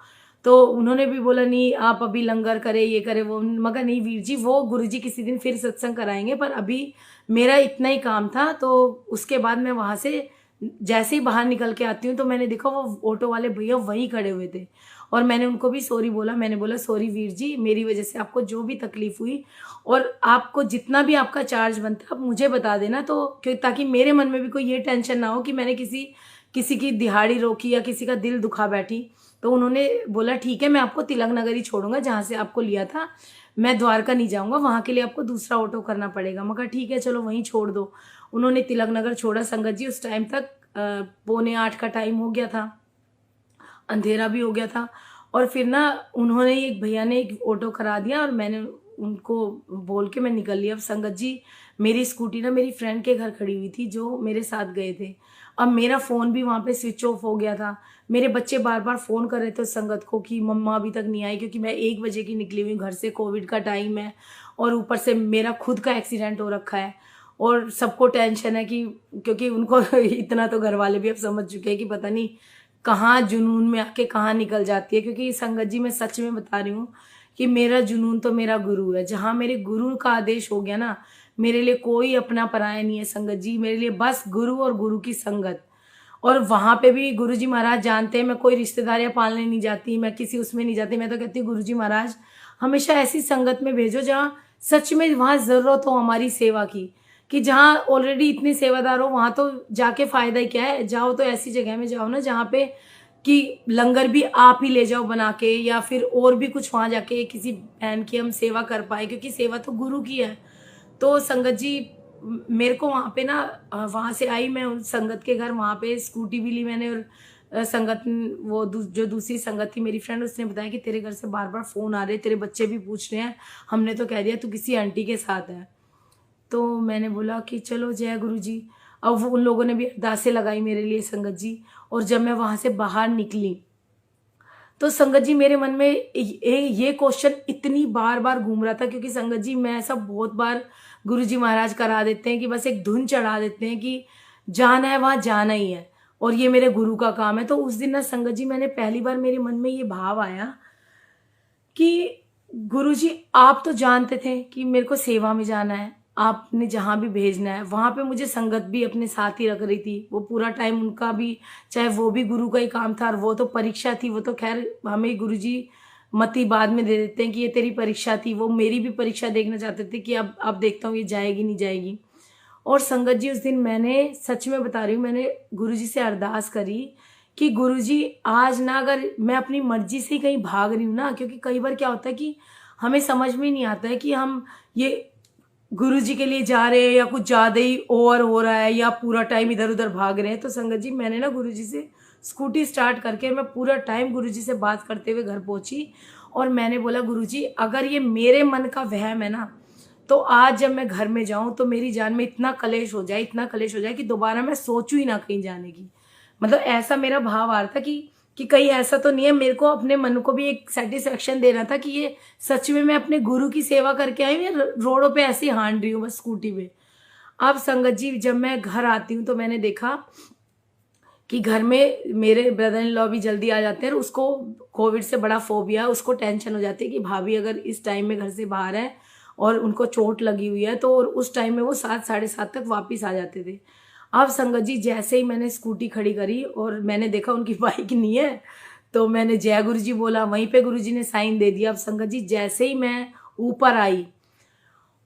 तो उन्होंने भी बोला नहीं आप अभी लंगर करे, ये करे वो, मगर नहीं वीर जी, वो गुरुजी किसी दिन फिर सत्संग कराएंगे, पर अभी मेरा इतना ही काम था। तो उसके बाद मैं वहाँ से जैसे ही बाहर निकल के आती हूँ तो मैंने देखा वो ऑटो वाले भैया वहीं खड़े हुए थे। और मैंने उनको भी सॉरी बोला, मैंने बोला सॉरी वीर जी, मेरी वजह से आपको जो भी तकलीफ हुई, और आपको जितना भी आपका चार्ज बनता है आप मुझे बता देना, तो ताकि मेरे मन में भी कोई ये टेंशन ना हो कि मैंने किसी की दिहाड़ी रोकी या किसी का दिल दुखा बैठी। तो उन्होंने बोला ठीक है, मैं आपको तिलक नगर ही छोड़ूंगा जहाँ से आपको लिया था, मैं द्वारका नहीं जाऊँगा, वहाँ के लिए आपको दूसरा ऑटो करना पड़ेगा। मगर ठीक है चलो वहीं छोड़ दो। उन्होंने तिलक नगर छोड़ा। संगत जी उस टाइम तक 7:45 का टाइम हो गया था, अंधेरा भी हो गया था। और फिर ना उन्होंने, एक भैया ने एक ऑटो करा दिया और मैंने उनको बोल के मैं निकल लिया। अब संगत जी मेरी स्कूटी ना मेरी फ्रेंड के घर खड़ी हुई थी जो मेरे साथ गए थे। अब मेरा फ़ोन भी वहाँ पे स्विच ऑफ हो गया था। मेरे बच्चे बार बार फ़ोन कर रहे थे संगत को कि मम्मा अभी तक नहीं आई, क्योंकि मैं 1 बजे की निकली हुई घर से, कोविड का टाइम है और ऊपर से मेरा खुद का एक्सीडेंट हो रखा है। और सबको टेंशन है कि, क्योंकि उनको इतना तो घर वाले भी अब समझ चुके हैं कि पता नहीं कहाँ जुनून में आके कहाँ निकल जाती है। क्योंकि संगत जी मैं सच में बता रही हूँ कि मेरा जुनून तो मेरा गुरु है। जहाँ मेरे गुरु का आदेश हो गया ना, मेरे लिए कोई अपना पराया नहीं है संगत जी, मेरे लिए बस गुरु और गुरु की संगत। और वहाँ पे भी गुरु जी महाराज जानते हैं मैं कोई रिश्तेदारियाँ पालने नहीं जाती, मैं किसी उसमें नहीं जाती। मैं तो कहती हूँ गुरु जी महाराज हमेशा ऐसी संगत में भेजो जहाँ सच में वहाँ ज़रूरत हो हमारी सेवा की, कि जहाँ ऑलरेडी इतने सेवादार हो वहाँ तो जाके फ़ायदा ही क्या है। जाओ तो ऐसी जगह में जाओ ना जहाँ पे कि लंगर भी आप ही ले जाओ बना के, या फिर और भी कुछ वहाँ जाके किसी बहन की हम सेवा कर पाए, क्योंकि सेवा तो गुरु की है। तो संगत जी मेरे को वहाँ पे ना वहाँ से आई मैं उन संगत के घर, वहाँ पे स्कूटी भी ली मैंने। और संगत वो जो दूसरी संगत थी मेरी फ्रेंड, उसने बताया कि तेरे घर से बार बार फ़ोन आ रहे, तेरे बच्चे भी पूछ रहे हैं, हमने तो कह दिया तू किसी आंटी के साथ है। तो मैंने बोला कि चलो जय गुरु जी। अब वो उन लोगों ने भी अरदासें लगाई मेरे लिए संगत जी। और जब मैं वहाँ से बाहर निकली तो संगत जी मेरे मन में ये क्वेश्चन इतनी बार बार घूम रहा था, क्योंकि संगत जी मैं ऐसा बहुत बार गुरु जी महाराज करा देते हैं कि बस एक धुन चढ़ा देते हैं कि जाना है वहाँ जाना ही है और ये मेरे गुरु का काम है। तो उस दिन ना संगत जी मैंने पहली बार मेरे मन में ये भाव आया कि गुरुजी आप तो जानते थे कि मेरे को सेवा में जाना है, आपने जहाँ भी भेजना है। वहाँ पे मुझे संगत भी अपने साथ ही रख रही थी, वो पूरा टाइम उनका भी, चाहे वो भी गुरु का ही काम था और वो तो परीक्षा थी। वो तो खैर हमें गुरुजी मति बाद में दे देते हैं कि ये तेरी परीक्षा थी, वो मेरी भी परीक्षा देखना चाहते थे कि अब देखता हूँ ये जाएगी नहीं जाएगी। और संगत जी उस दिन मैंने सच में बता रही हूँ, मैंने गुरुजी से अरदास करी कि गुरुजी आज ना अगर मैं अपनी मर्जी से ही कहीं भाग रही हूँ ना, क्योंकि कई बार क्या होता है कि हमें समझ में नहीं आता है कि हम ये गुरुजी के लिए जा रहे हैं या कुछ ज़्यादा ही ओवर हो रहा है या पूरा टाइम इधर उधर भाग रहे हैं। तो संगत जी मैंने ना गुरुजी से स्कूटी स्टार्ट करके मैं पूरा टाइम गुरुजी से बात करते हुए घर पहुंची और मैंने बोला गुरुजी अगर ये मेरे मन का वहम है ना, तो आज जब मैं घर में जाऊं तो मेरी जान में इतना कलेश हो जाए कि दोबारा मैं सोचूं ही ना कहीं जाने की। मतलब ऐसा मेरा भाव आ रहा था कि कहीं ऐसा तो नहीं है, मेरे को अपने मन को भी एक सेटिस्फेक्शन देना था कि ये सच में मैं अपने गुरु की सेवा करके आई हूँ या रोडों पे ऐसे ही हांड रही हूँ बस स्कूटी पे। अब संगत जी जब मैं घर आती हूँ तो मैंने देखा कि घर में मेरे ब्रदर इन लॉ भी जल्दी आ जाते हैं और उसको कोविड से बड़ा फोबिया, उसको टेंशन हो जाती है कि भाभी अगर इस टाइम में घर से बाहर है और उनको चोट लगी हुई है तो, और उस टाइम में वो 7 साढ़े 7 तक वापस आ जाते थे। अब संगत जी जैसे ही मैंने स्कूटी खड़ी करी और मैंने देखा उनकी बाइक नहीं है, तो मैंने जय गुरु जी बोला, वहीं पे गुरु जी ने साइन दे दिया। अब संगत जी जैसे ही मैं ऊपर आई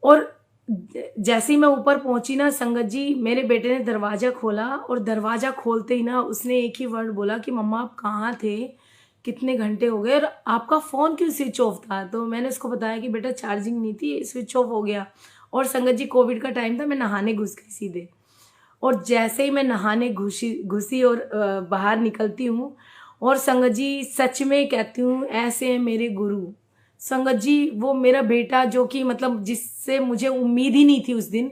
और जैसे ही मैं ऊपर पहुंची ना संगत जी, मेरे बेटे ने दरवाजा खोला और दरवाजा खोलते ही ना उसने एक ही वर्ड बोला कि मम्मा आप कहाँ थे, कितने घंटे हो गए और आपका फ़ोन क्यों स्विच ऑफ था। तो मैंने उसको बताया कि बेटा चार्जिंग नहीं थी, स्विच ऑफ हो गया। और संगत जी कोविड का टाइम था, मैं नहाने घुस गई सीधे। और जैसे ही मैं नहाने घुसी और बाहर निकलती हूँ, और संगत जी सच में कहती हूँ ऐसे हैं मेरे गुरु। संगत जी वो मेरा बेटा जो कि मतलब जिससे मुझे उम्मीद ही नहीं थी उस दिन,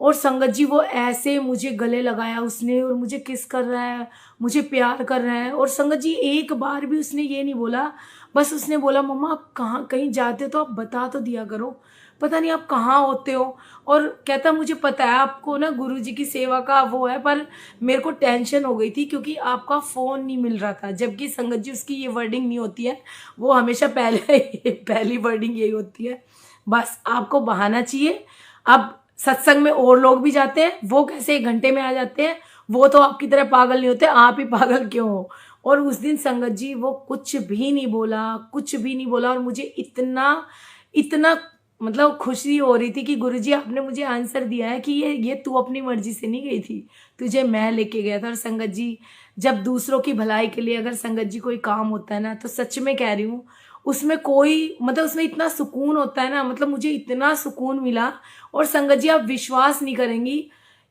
और संगत जी वो ऐसे मुझे गले लगाया उसने और मुझे किस कर रहा है, मुझे प्यार कर रहा है। और संगत जी एक बार भी उसने ये नहीं बोला, बस उसने बोला मम्मा आप कहाँ कहीं जाते हो तो आप बता तो दिया करो, पता नहीं आप कहाँ होते हो। और कहता मुझे पता है आपको ना गुरुजी की सेवा का वो है, पर मेरे को टेंशन हो गई थी क्योंकि आपका फ़ोन नहीं मिल रहा था। जबकि संगत जी उसकी ये वर्डिंग नहीं होती है, वो हमेशा पहले पहली वर्डिंग यही होती है, बस आपको बहाना चाहिए। अब सत्संग में और लोग भी जाते हैं, वो कैसे 1 घंटे में आ जाते हैं, वो तो आपकी तरह पागल नहीं होते, आप ही पागल क्यों हो। और उस दिन संगत जी वो कुछ भी नहीं बोला, कुछ भी नहीं बोला, और मुझे इतना इतना मतलब खुशी हो रही थी कि गुरुजी आपने मुझे आंसर दिया है कि ये तू अपनी मर्जी से नहीं गई थी, तुझे मैं लेके गया था। और संगत जी जब दूसरों की भलाई के लिए अगर संगत जी कोई काम होता है ना, तो सच में कह रही हूँ उसमें कोई मतलब उसमें इतना सुकून होता है ना, मतलब मुझे इतना सुकून मिला। और संगत जी आप विश्वास नहीं करेंगी,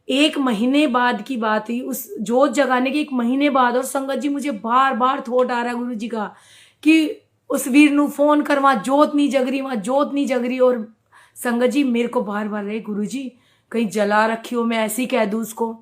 1 महीने बाद की बात हुई, उस जोत जगाने के 1 महीने बाद, और संगत जी मुझे बार बार थॉट आ रहा है गुरु जी का कि उस वीर नू फोन कर, वहां जोत नहीं जग रही, वहां जोत नहीं जग रही। और संगत जी मेरे को बार बार रहे गुरु जी कहीं जला रखी हो, मैं ऐसे ही कह दूं उसको।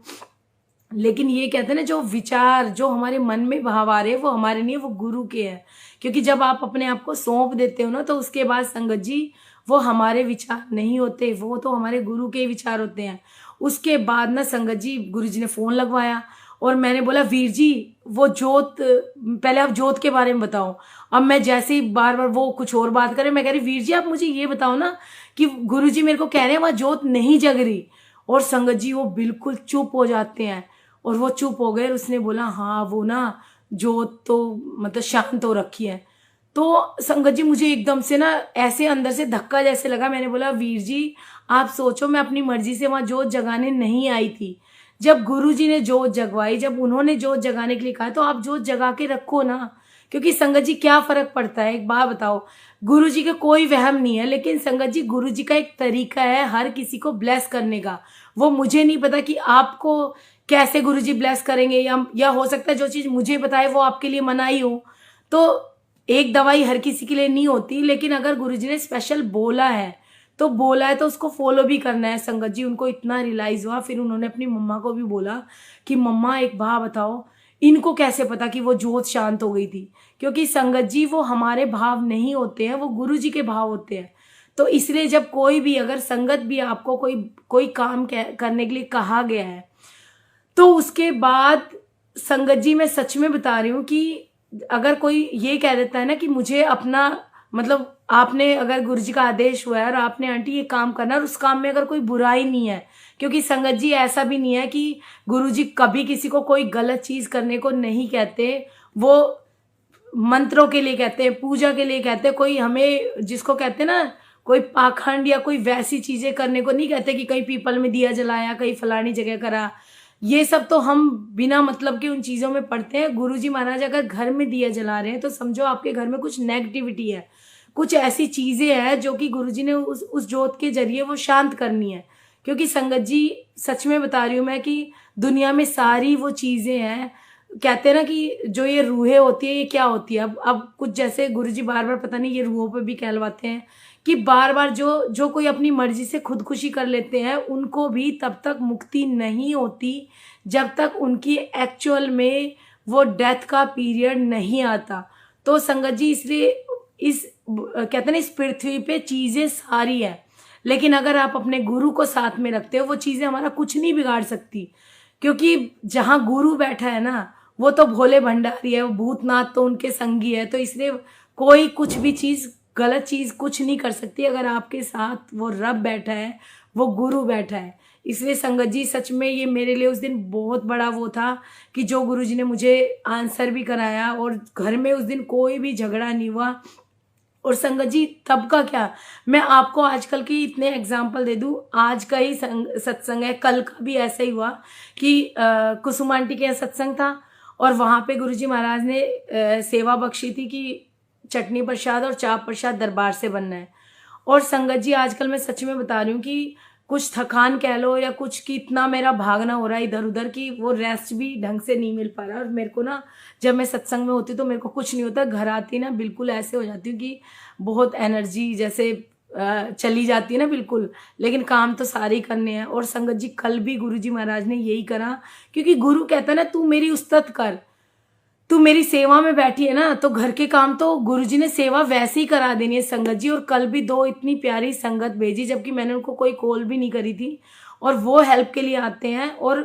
लेकिन ये कहते हैं ना जो विचार जो हमारे मन में भाव आ रहे हैं वो हमारे नहीं, वो गुरु के हैं। क्योंकि जब आप अपने आप को सौंप देते हो ना, तो उसके बाद संगत जी वो हमारे विचार नहीं होते, वो तो हमारे गुरु के विचार होते हैं। उसके बाद ना संगत जी गुरु जी ने फोन लगवाया, और मैंने बोला वीर जी वो जोत, पहले आप जोत के बारे में बताओ। अब मैं जैसे ही बार बार वो कुछ और बात करे, मैं कह रही वीर जी आप मुझे ये बताओ ना कि गुरु जी मेरे को कह रहे हैं वहां जोत नहीं जग रही। और संगत जी वो बिल्कुल चुप हो जाते हैं, और वो चुप हो गए, और उसने बोला हाँ वो ना जोत तो मतलब शांत हो रखी है। तो संगत जी मुझे एकदम से ना ऐसे अंदर से धक्का जैसे लगा। मैंने बोला वीर जी आप सोचो मैं अपनी मर्जी से वहां जोत जगाने नहीं आई थी, जब गुरु जी ने जोत जगवाई, जब उन्होंने जोत जगाने के लिए कहा तो आप जोत जगा के रखो ना। क्योंकि संगत जी क्या फर्क पड़ता है, एक बात बताओ, गुरु जी का कोई वहम नहीं है, लेकिन संगत जी गुरु जी का एक तरीका है हर किसी को ब्लेस करने का। वो मुझे नहीं पता कि आपको कैसे गुरु जी ब्लेस करेंगे, या हो सकता है जो चीज मुझे बताए वो आपके लिए मनाही हो। तो एक दवाई हर किसी के लिए नहीं होती, लेकिन अगर गुरु जी ने स्पेशल बोला है तो बोला है तो उसको फॉलो भी करना है। संगत जी उनको इतना रियलाइज हुआ, फिर उन्होंने अपनी मम्मा को भी बोला कि मम्मा एक बात बताओ इनको कैसे पता कि वो जोत शांत हो गई थी। क्योंकि संगत जी वो हमारे भाव नहीं होते हैं, वो गुरु जी के भाव होते हैं। तो इसलिए जब कोई भी अगर संगत भी आपको कोई कोई काम करने के लिए कहा गया है, तो उसके बाद संगत जी मैं सच में बता रही हूँ कि अगर कोई ये कह देता है ना कि मुझे अपना मतलब आपने अगर गुरु जी का आदेश हुआ है और आपने आंटी ये काम करना है, और उस काम में अगर कोई बुराई नहीं है, क्योंकि संगत जी ऐसा भी नहीं है कि गुरु जी कभी किसी को कोई गलत चीज करने को नहीं कहते, वो मंत्रों के लिए कहते हैं, पूजा के लिए कहते हैं। कोई हमें जिसको कहते हैं ना कोई पाखंड या कोई वैसी चीजें करने को नहीं कहते कि कहीं पीपल में दिया जलाया, कहीं फलानी जगह करा, ये सब तो हम बिना मतलब के उन चीजों में पढ़ते हैं। गुरुजी महाराज अगर घर में दिया जला रहे हैं तो समझो आपके घर में कुछ नेगेटिविटी है, कुछ ऐसी चीजें हैं जो कि गुरुजी ने उस जोत के जरिए वो शांत करनी है। क्योंकि संगत जी सच में बता रही हूँ मैं कि दुनिया में सारी वो चीजें हैं, कहते हैं ना कि जो ये रूहें होती है ये क्या होती है। अब कुछ जैसे गुरुजी बार बार पता नहीं ये रूहों पे भी कहलवाते हैं कि बार बार जो जो कोई अपनी मर्जी से खुदकुशी कर लेते हैं उनको भी तब तक मुक्ति नहीं होती जब तक उनकी एक्चुअल में वो डेथ का पीरियड नहीं आता। तो संगत जी इसलिए इस कहते हैं ना इस पृथ्वी पे चीजें सारी है, लेकिन अगर आप अपने गुरु को साथ में रखते हो वो चीजें हमारा कुछ नहीं बिगाड़ सकती। क्योंकि जहां गुरु बैठा है ना वो तो भोले भंडारी है, वो भूतनाथ तो उनके संगी है। तो इसलिए कोई कुछ भी चीज गलत चीज कुछ नहीं कर सकती अगर आपके साथ वो रब बैठा है, वो गुरु बैठा है। इसलिए संगत जी सच में ये मेरे लिए उस दिन बहुत बड़ा वो था कि जो गुरु जी ने मुझे आंसर भी कराया, और घर में उस दिन कोई भी झगड़ा नहीं हुआ। और संगत जी तब का क्या, मैं आपको आजकल की इतने एग्जाम्पल दे दूं। आज का ही सत्संग है, कल का भी ऐसा ही हुआ कि कुसुम आंटी के यहाँ सत्संग था, और वहां पे गुरुजी महाराज ने सेवा बख्शी थी कि चटनी प्रसाद और चाप प्रसाद दरबार से बनना है। और संगत जी आजकल मैं सच में बता रही हूँ कि कुछ थकान कह लो या कुछ कि इतना मेरा भागना हो रहा है इधर उधर कि वो रेस्ट भी ढंग से नहीं मिल पा रहा। और मेरे को ना जब मैं सत्संग में होती हूँ तो मेरे को कुछ नहीं होता, घर आती ना बिल्कुल ऐसे हो जाती हूँ कि बहुत एनर्जी जैसे चली जाती है ना बिल्कुल। लेकिन काम तो सारे ही करने हैं। और संगत जी कल भी गुरु जी महाराज ने यही करा, क्योंकि गुरु कहता है ना तू मेरी उस्तत कर, तू मेरी सेवा में बैठी है ना, तो घर के काम तो गुरुजी ने सेवा वैसे ही करा देनी है संगत जी। और कल भी 2 इतनी प्यारी संगत भेजी, जबकि मैंने उनको कोई कॉल भी नहीं करी थी, और वो हेल्प के लिए आते हैं। और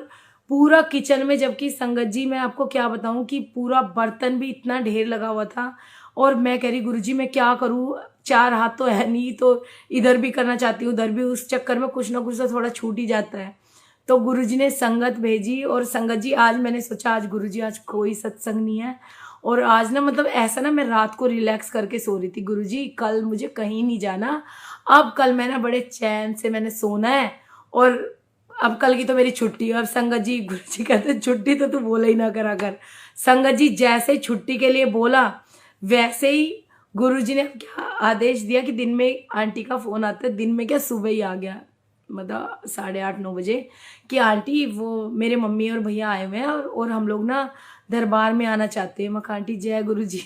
पूरा किचन में, जबकि संगत जी मैं आपको क्या बताऊं कि पूरा बर्तन भी इतना ढेर लगा हुआ था। और मैं कह रही गुरुजी मैं क्या करूं, 4 हाथ तो है नहीं, तो इधर भी करना चाहती हूँ उधर भी, उस चक्कर में कुछ ना कुछ तो थोड़ा छूट ही जाता है। तो गुरुजी ने संगत भेजी। और संगत जी आज मैंने सोचा आज गुरुजी आज कोई सत्संग नहीं है, और आज ना मतलब ऐसा ना मैं रात को रिलैक्स करके सो रही थी, गुरुजी कल मुझे कहीं नहीं जाना, अब कल मैं ना बड़े चैन से मैंने सोना है, और अब कल की तो मेरी छुट्टी है। अब संगत जी गुरुजी कहते छुट्टी तो तू बोला ही ना करा कर। संगत जी जैसे छुट्टी के लिए बोला वैसे ही गुरुजी ने क्या आदेश दिया कि दिन में आंटी का फोन आता है, दिन में क्या सुबह ही आ गया, मतलब 8:30-9 बजे, कि आंटी वो मेरे मम्मी और भैया आए हुए हैं और हम लोग ना दरबार में आना चाहते हैं। मैं कहा आंटी जय गुरु जी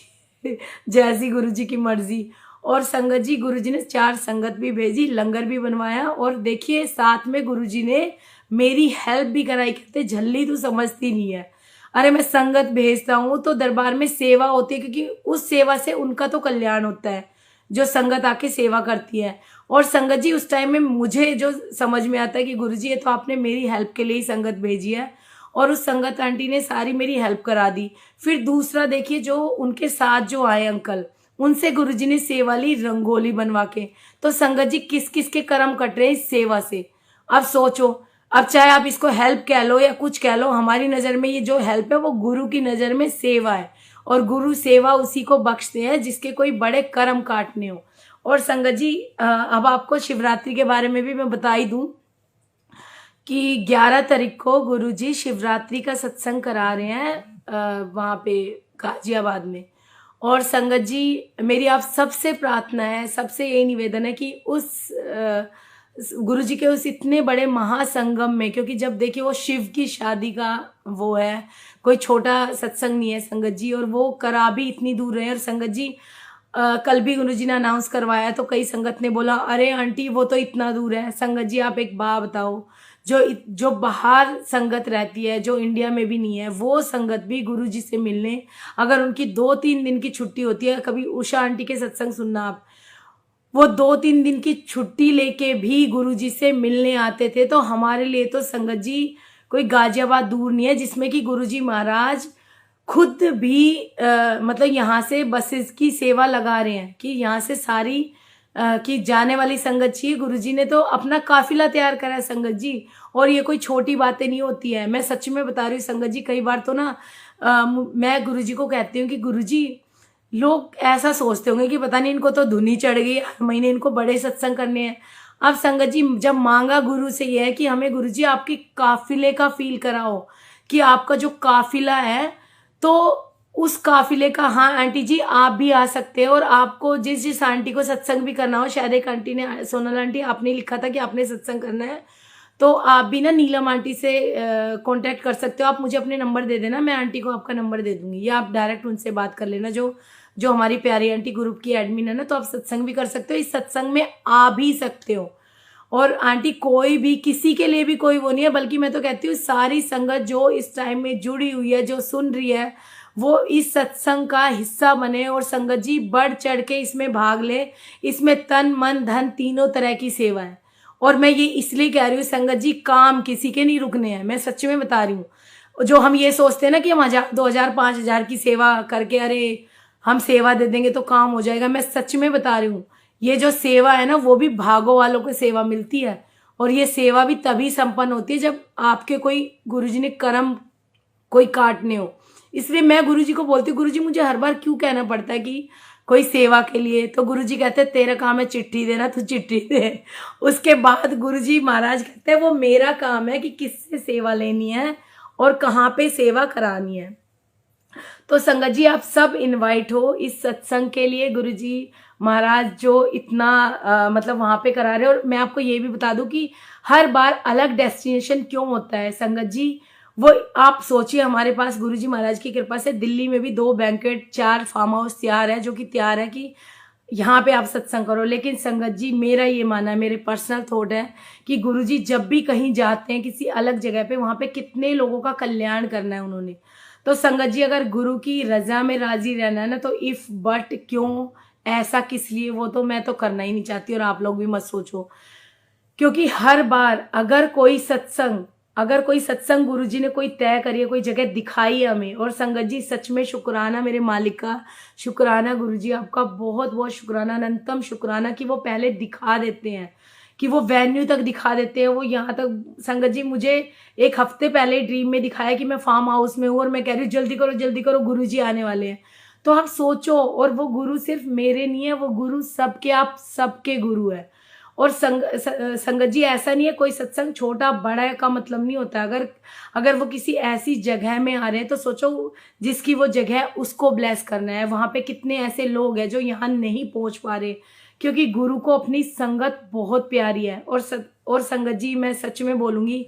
जैसी गुरु जी की मर्जी। और संगत जी गुरु जी ने 4 संगत भी भेजी, लंगर भी बनवाया, और देखिए साथ में गुरु जी ने मेरी हेल्प भी कराई। कहते झल्ली तू समझती नहीं है, अरे मैं संगत भेजता हूँ तो दरबार में सेवा होती है, क्योंकि उस सेवा से उनका तो कल्याण होता है जो संगत आके सेवा करती है। और संगत जी उस टाइम में मुझे जो समझ में आता है कि गुरुजी ये तो आपने मेरी हेल्प के लिए ही संगत भेजी है, और उस संगत आंटी ने सारी मेरी हेल्प करा दी। फिर दूसरा देखिए जो उनके साथ जो आए अंकल, उनसे गुरुजी ने सेवा ली रंगोली बनवा के। तो संगत जी किस किस के कर्म कट रहे हैं इस सेवा से। अब सोचो, अब चाहे आप इसको हेल्प कह लो या कुछ कह लो, हमारी नजर में ये जो हेल्प है वो गुरु की नजर में सेवा है, और गुरु सेवा उसी को बख्शते हैं जिसके कोई बड़े कर्म काटने हो। और संगत जी अब आपको शिवरात्रि के बारे में भी मैं बता ही दूं कि 11 तारीख को गुरुजी शिवरात्रि का सत्संग करा रहे हैं वहाँ पे गाजियाबाद में। और संगत जी मेरी आप सबसे प्रार्थना है, सबसे यही निवेदन है कि उस गुरुजी के उस इतने बड़े महासंगम में, क्योंकि जब देखिए वो शिव की शादी का वो है, कोई छोटा सत्संग नहीं है संगत जी, और वो करा भी इतनी दूर रहे। और संगत जी कल भी गुरुजी ने अनाउंस करवाया तो कई संगत ने बोला अरे आंटी वो तो इतना दूर है। संगत जी आप एक बात बताओ, जो बाहर संगत रहती है जो इंडिया में भी नहीं है, वो संगत भी गुरुजी से मिलने, अगर उनकी 2-3 दिन की छुट्टी होती है, कभी उषा आंटी के सत्संग सुनना आप, वो 2-3 दिन की छुट्टी लेके भी गुरुजी से मिलने आते थे। तो हमारे लिए तो संगत जी कोई गाजियाबाद दूर नहीं है, जिसमें कि गुरुजी महाराज खुद भी मतलब यहाँ से बसेस की सेवा लगा रहे हैं कि यहाँ से सारी कि जाने वाली संगत जी, गुरुजी ने तो अपना काफिला तैयार करा है संगत जी। और ये कोई छोटी बातें नहीं होती है, मैं सच में बता रही हूँ संगत जी। कई बार तो ना मैं गुरुजी को कहती हूँ कि गुरुजी लोग ऐसा सोचते होंगे कि पता नहीं इनको तो धुनी चढ़ गई, हर महीने इनको बड़े सत्संग करने हैं। अब संगत जी जब मांगा गुरु से ये है कि हमें गुरुजी आपकी काफिले का फील कराओ, कि आपका जो काफिला है तो उस काफिले का, हाँ आंटी जी आप भी आ सकते हैं। और आपको जिस जिस आंटी को सत्संग भी करना हो, शायद एक आंटी ने, सोनल आंटी आपने लिखा था कि आपने सत्संग करना है, तो आप भी ना नीलम आंटी से कांटेक्ट कर सकते हो। आप मुझे अपने नंबर दे देना, मैं आंटी को आपका नंबर दे दूंगी, या आप डायरेक्ट उनसे बात कर लेना, जो हमारी प्यारी आंटी ग्रुप की एडमिन है ना। तो आप सत्संग भी कर सकते हो, इस सत्संग में आ भी सकते हो। और आंटी कोई भी किसी के लिए भी कोई वो नहीं है, बल्कि मैं तो कहती हूँ सारी संगत जो इस टाइम में जुड़ी हुई है, जो सुन रही है, वो इस सत्संग का हिस्सा बने और संगत जी बढ़ चढ़ के इसमें भाग ले। इसमें तन मन धन तीनों तरह की सेवा है। और मैं ये इसलिए कह रही हूँ संगत जी, काम किसी के नहीं रुकने हैं, मैं सच में बता रही हूँ। जो हम ये सोचते हैं ना कि हम 1000 2000 5000 की सेवा करके अरे हम सेवा दे देंगे तो काम हो जाएगा, मैं सच में बता रही हूँ ये जो सेवा है ना वो भी भागों वालों को सेवा मिलती है। और ये सेवा भी तभी संपन्न होती है जब आपके कोई गुरुजी ने कर्म कोई काटने हो। इसलिए मैं गुरुजी को बोलती हूँ, गुरुजी मुझे हर बार क्यों कहना पड़ता है कि कोई सेवा के लिए, तो गुरुजी कहते हैं तेरा काम है चिट्ठी देना, तू चिट्ठी दे। उसके बाद गुरुजी महाराज कहते हैं वो मेरा काम है कि किससे सेवा लेनी है और कहाँ पे सेवा करानी है। तो संगत जी आप सब इनवाइट हो इस सत्संग के लिए। गुरुजी महाराज जो इतना मतलब वहाँ पे करा रहे हैं। और मैं आपको ये भी बता दूं कि हर बार अलग डेस्टिनेशन क्यों होता है संगत जी। वो आप सोचिए, हमारे पास गुरुजी महाराज की कृपा से दिल्ली में भी 2 बैंकेट 4 फार्म हाउस तैयार है, जो कि तैयार है कि यहाँ पे आप सत्संग करो। लेकिन संगत जी मेरा ये मानना है, मेरे पर्सनल थॉट है कि गुरुजी जब भी कहीं जाते हैं किसी अलग जगह पे, वहां पे कितने लोगों का कल्याण करना है उन्होंने। तो संगत जी अगर गुरु की रजा में राजी रहना है ना, तो इफ बट क्यों, ऐसा किस लिए, वो तो मैं तो करना ही नहीं चाहती और आप लोग भी मत सोचो। क्योंकि हर बार अगर कोई सत्संग गुरुजी ने कोई तय करी है, कोई जगह दिखाई है हमें, और संगत जी सच में शुक्राना मेरे मालिक का, शुक्राना गुरुजी आपका, बहुत बहुत शुक्राना, अनंतम शुक्राना कि वो पहले दिखा देते हैं, कि वो वेन्यू तक दिखा देते हैं। वो यहाँ तक संगत जी मुझे 1 हफ्ते पहले ड्रीम में दिखाया कि मैं फार्म हाउस में हूँ और मैं कह रही हूँ जल्दी करो गुरुजी आने वाले हैं। तो आप सोचो, और वो गुरु सिर्फ मेरे नहीं है, वो गुरु सबके, आप सबके गुरु है। और संगत जी ऐसा नहीं है कोई सत्संग छोटा बड़ा का मतलब नहीं होता। अगर वो किसी ऐसी जगह में आ रहे हैं तो सोचो जिसकी वो जगह है उसको ब्लेस करना है। वहां पे कितने ऐसे लोग हैं जो यहाँ नहीं पहुंच पा रहे, क्योंकि गुरु को अपनी संगत बहुत प्यारी है। और संगत जी मैं सच में बोलूंगी,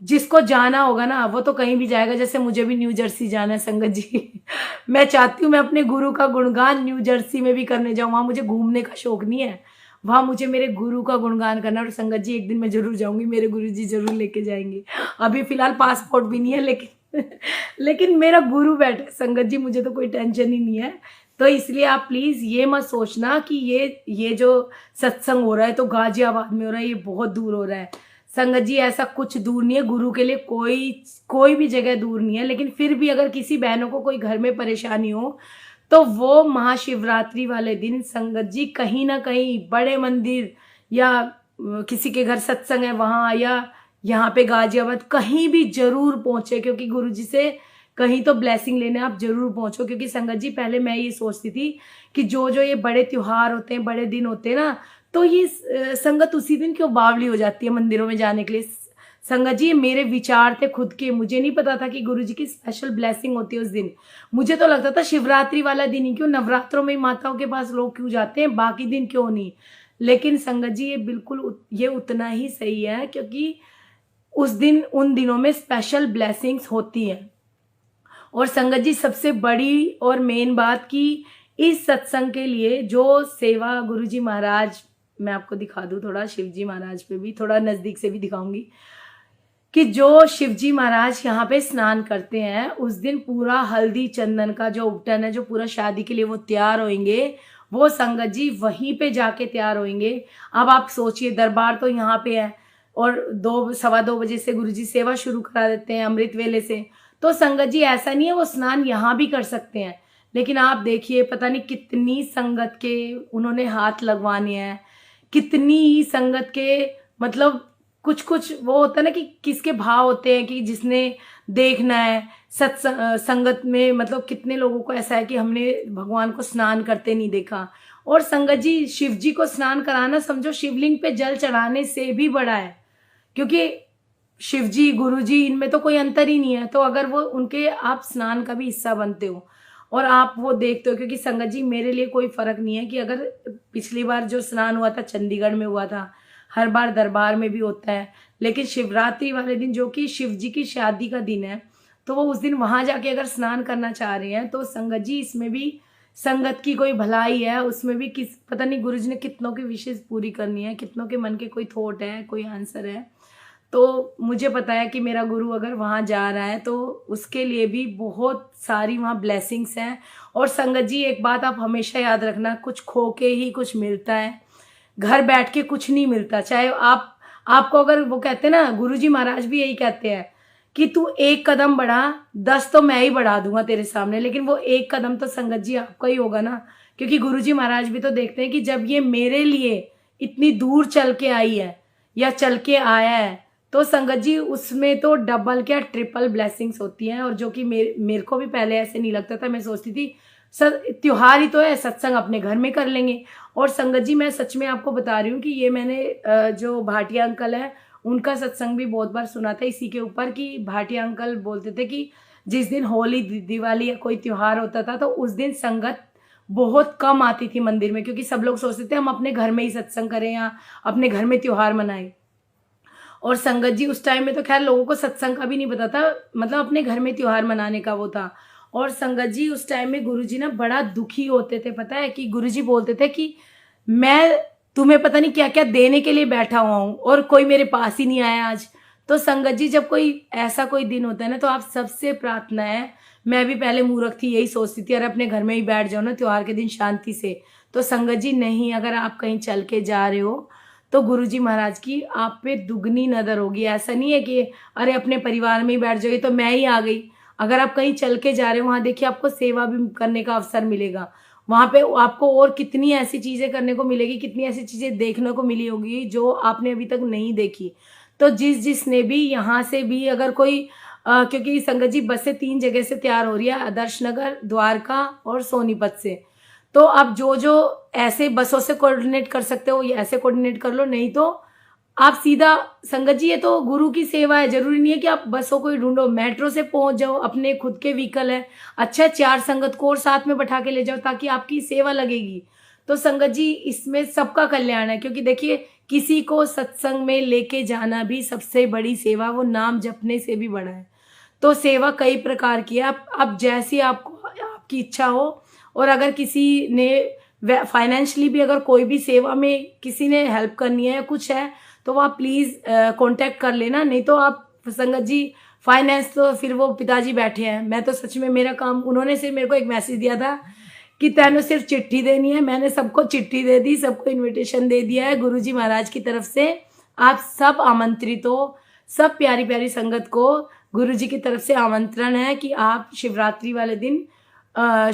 जिसको जाना होगा ना वो तो कहीं भी जाएगा। जैसे मुझे भी न्यू जर्सी जाना है संगत जी मैं चाहती हूँ मैं अपने गुरु का गुणगान न्यू जर्सी में भी करने जाऊँ। वहां मुझे घूमने का शौक नहीं है, वहां मुझे मेरे गुरु का गुणगान करना। और संगत जी एक दिन मैं जरूर जाऊंगी, मेरे गुरु जी जरूर लेके जाएंगे। अभी फिलहाल पासपोर्ट भी नहीं है, लेकिन मेरा गुरु बैठा है संगत जी, मुझे तो कोई टेंशन ही नहीं है। तो इसलिए आप प्लीज ये मत सोचना कि ये जो सत्संग हो रहा है तो गाजियाबाद में हो रहा है, ये बहुत दूर हो रहा है। संगत जी ऐसा कुछ दूर नहीं है, गुरु के लिए कोई भी जगह दूर नहीं है। लेकिन फिर भी अगर किसी बहनों को कोई घर में परेशानी हो तो वो महाशिवरात्रि वाले दिन संगत जी कहीं ना कहीं बड़े मंदिर या किसी के घर सत्संग है वहां, या यहाँ पे गाजियाबाद कहीं भी जरूर पहुंचे, क्योंकि गुरु जी से कहीं तो ब्लेसिंग लेने आप जरूर पहुंचो। क्योंकि संगत जी पहले मैं ये सोचती थी कि जो ये बड़े त्योहार होते हैं, बड़े दिन होते हैं ना, तो ये संगत उसी दिन क्यों बावली हो जाती है मंदिरों में जाने के लिए। संगत जी मेरे विचार थे खुद के, मुझे नहीं पता था कि गुरु जी की स्पेशल ब्लेसिंग होती है उस दिन। मुझे तो लगता था शिवरात्रि वाला दिन ही क्यों, नवरात्रों में माताओं के पास लोग क्यों जाते हैं, बाकी दिन क्यों नहीं। लेकिन संगत जी ये बिल्कुल ये उतना ही सही है, क्योंकि उस दिन उन दिनों में स्पेशल ब्लेसिंग्स होती हैं। और संगत जी सबसे बड़ी और मेन बात कि इस सत्संग के लिए जो सेवा गुरुजी महाराज, मैं आपको दिखा दूं थोड़ा शिवजी महाराज पे भी थोड़ा नजदीक से भी दिखाऊंगी, कि जो शिवजी महाराज यहाँ पे स्नान करते हैं उस दिन पूरा हल्दी चंदन का जो उपटन है, जो पूरा शादी के लिए वो तैयार होंगे, वो संगत जी वहीं पे जाके तैयार होंगे। अब आप सोचिए, दरबार तो यहाँ पे है और 2-2:15 बजे से गुरुजी सेवा शुरू करा देते हैं अमृत वेले से। तो संगत जी ऐसा नहीं है, वो स्नान यहाँ भी कर सकते हैं। लेकिन आप देखिए पता नहीं कितनी संगत के उन्होंने हाथ लगवाने हैं, कितनी संगत के मतलब कुछ वो होता है ना कि किसके भाव होते हैं कि जिसने देखना है संगत में, मतलब कितने लोगों को ऐसा है कि हमने भगवान को स्नान करते नहीं देखा। और संगत जी शिव जी को स्नान कराना समझो शिवलिंग पे जल चढ़ाने से भी बड़ा है, क्योंकि शिव जी गुरु जी इनमें तो कोई अंतर ही नहीं है। तो अगर वो उनके आप स्नान का भी हिस्सा बनते हो और आप वो देखते हो, क्योंकि संगत जी मेरे लिए कोई फर्क नहीं है कि अगर पिछली बार जो स्नान हुआ था चंडीगढ़ में हुआ था, हर बार दरबार में भी होता है, लेकिन शिवरात्रि वाले दिन जो कि शिव जी की शादी का दिन है, तो वो उस दिन वहां जाके अगर स्नान करना चाह रहे हैं तो संगत जी इसमें भी संगत की कोई भलाई है, उसमें भी किस पता नहीं गुरु जी ने कितनों की विशेष पूरी करनी है, कितनों के मन के कोई थॉट है, कोई आंसर है। तो मुझे पता है कि मेरा गुरु अगर वहां जा रहा है तो उसके लिए भी बहुत सारी वहां ब्लेसिंग्स हैं। और संगत जी एक बात आप हमेशा याद रखना, कुछ खो के ही कुछ मिलता है, घर बैठ के कुछ नहीं मिलता। चाहे आपको अगर वो कहते हैं ना, गुरुजी महाराज भी यही कहते हैं कि तू 1 कदम बढ़ा 10 तो मैं ही बढ़ा दूंगा तेरे सामने, लेकिन वो 1 कदम तो संगत जी आपका ही होगा ना। क्योंकि गुरुजी महाराज भी तो देखते हैं कि जब ये मेरे लिए इतनी दूर चल के आई है या चल के आया है, तो संगत जी उसमें तो डबल क्या ट्रिपल ब्लेसिंग्स होती हैं। और जो कि मेरे को भी पहले ऐसे नहीं लगता था, मैं सोचती थी त्योहार ही तो है, सत्संग अपने घर में कर लेंगे। और संगत जी मैं सच में आपको बता रही हूँ कि ये मैंने जो भाटिया अंकल है उनका सत्संग भी बहुत बार सुना था इसी के ऊपर, कि भाटिया अंकल बोलते थे कि जिस दिन होली दिवाली या कोई त्योहार होता था तो उस दिन संगत बहुत कम आती थी मंदिर में, क्योंकि सब लोग सोचते थे हम अपने घर में ही सत्संग करें या अपने घर में त्योहार मनाएं। और संगत जी उस टाइम में तो खैर लोगों को सत्संग का भी नहीं पता था, मतलब अपने घर में त्योहार मनाने का वो था। और संगत जी उस टाइम में गुरुजी ना बड़ा दुखी होते थे, पता है, कि गुरुजी बोलते थे कि मैं तुम्हें पता नहीं क्या क्या देने के लिए बैठा हुआ हूँ और कोई मेरे पास ही नहीं आया आज। तो संगत जी जब कोई ऐसा कोई दिन होता है ना, तो आप सबसे प्रार्थना है, मैं भी पहले मूर्ख थी, यही सोचती थी अरे अपने घर में ही बैठ जाओ ना त्योहार के दिन शांति से। तो संगत जी नहीं, अगर आप कहीं चल के जा रहे हो तो गुरुजी महाराज की आप पे दुगनी नजर होगी। ऐसा नहीं है कि अरे अपने परिवार में ही बैठ जाओगे तो मैं ही आ गई। अगर आप कहीं चल के जा रहे हो, वहां देखिए आपको सेवा भी करने का अवसर मिलेगा। वहां पे आपको और कितनी ऐसी चीजें करने को मिलेगी, कितनी ऐसी चीजें देखने को मिली होगी जो आपने अभी तक नहीं देखी। तो जिसने भी यहाँ से भी अगर कोई क्योंकि संगत जी बस से 3 जगह से तैयार हो रही है, आदर्श नगर, द्वारका और सोनीपत से। तो आप जो जो ऐसे बसों से कोऑर्डिनेट कर सकते हो ये ऐसे कोऑर्डिनेट कर लो, नहीं तो आप सीधा संगत जी, ये तो गुरु की सेवा है, जरूरी नहीं है कि आप बसों को ही ढूंढो, मेट्रो से पहुंच जाओ, अपने खुद के व्हीकल है, अच्छा 4 संगत को और साथ में बैठा के ले जाओ ताकि आपकी सेवा लगेगी। तो संगत जी इसमें सबका कल्याण है, क्योंकि देखिए किसी को सत्संग में लेके जाना भी सबसे बड़ी सेवा, वो नाम जपने से भी बड़ा है। तो सेवा कई प्रकार की है, आप जैसी आपको आपकी इच्छा हो। और अगर किसी ने फाइनेंशियली भी अगर कोई भी सेवा में किसी ने हेल्प करनी है या कुछ है तो वो आप प्लीज़ कांटेक्ट कर लेना। नहीं तो आप संगत जी फाइनेंस तो फिर वो पिताजी बैठे हैं, मैं तो सच में मेरा काम, उन्होंने सिर्फ मेरे को एक मैसेज दिया था कि तैਨੂੰ सिर्फ चिट्ठी देनी है। मैंने सबको चिट्ठी दे दी, सबको इन्विटेशन दे दिया है गुरुजी महाराज की तरफ से। आप सब आमंत्रित हो, सब प्यारी प्यारी संगत को गुरुजी की तरफ से आमंत्रण है कि आप शिवरात्रि वाले दिन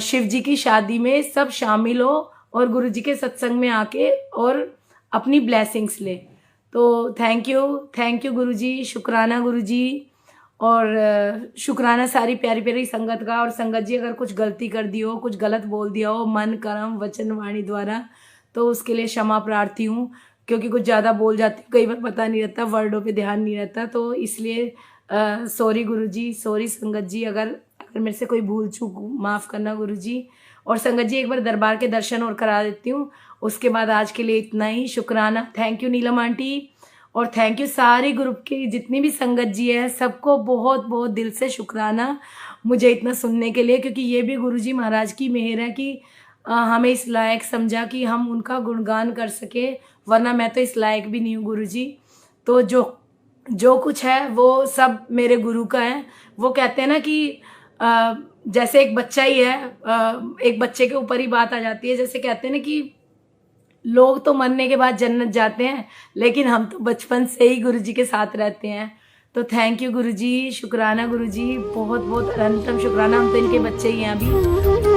शिव जी की शादी में सब शामिल हो और गुरुजी के सत्संग में आके और अपनी ब्लेसिंग्स ले। तो थैंक यू गुरुजी, शुक्राना गुरुजी, और शुक्राना सारी प्यारी प्यारी संगत का। और संगत जी अगर कुछ गलती कर दी हो, कुछ गलत बोल दिया हो मन कर्म वचन वाणी द्वारा, तो उसके लिए क्षमा प्रार्थी हूँ, क्योंकि कुछ ज़्यादा बोल जाती हूँ, कई बार पता नहीं रहता, वर्डों पे ध्यान नहीं रहता, तो इसलिए सॉरी गुरुजी, सॉरी संगत जी, अगर मेरे से कोई भूल चूक माफ़ करना गुरुजी। और संगत जी एक बार दरबार के दर्शन और करा देती हूँ, उसके बाद आज के लिए इतना ही। शुक्राना, थैंक यू नीलम आंटी, और थैंक यू सारी ग्रुप की जितनी भी संगत जी है, सबको बहुत बहुत दिल से शुक्राना मुझे इतना सुनने के लिए, क्योंकि ये भी गुरुजी महाराज की मेहर है कि हमें इस लायक समझा कि हम उनका गुणगान कर सके, वरना मैं तो इस लायक भी नहीं हूँ गुरुजी। तो जो कुछ है वो सब मेरे गुरु का है। वो कहते हैं ना कि जैसे एक बच्चा ही है, एक बच्चे के ऊपर ही बात आ जाती है, जैसे कहते हैं ना कि लोग तो मरने के बाद जन्नत जाते हैं, लेकिन हम तो बचपन से ही गुरुजी के साथ रहते हैं। तो थैंक यू गुरुजी, शुक्राना गुरुजी, बहुत बहुत अनंतम शुक्राना, हम तो इनके बच्चे ही हैं अभी।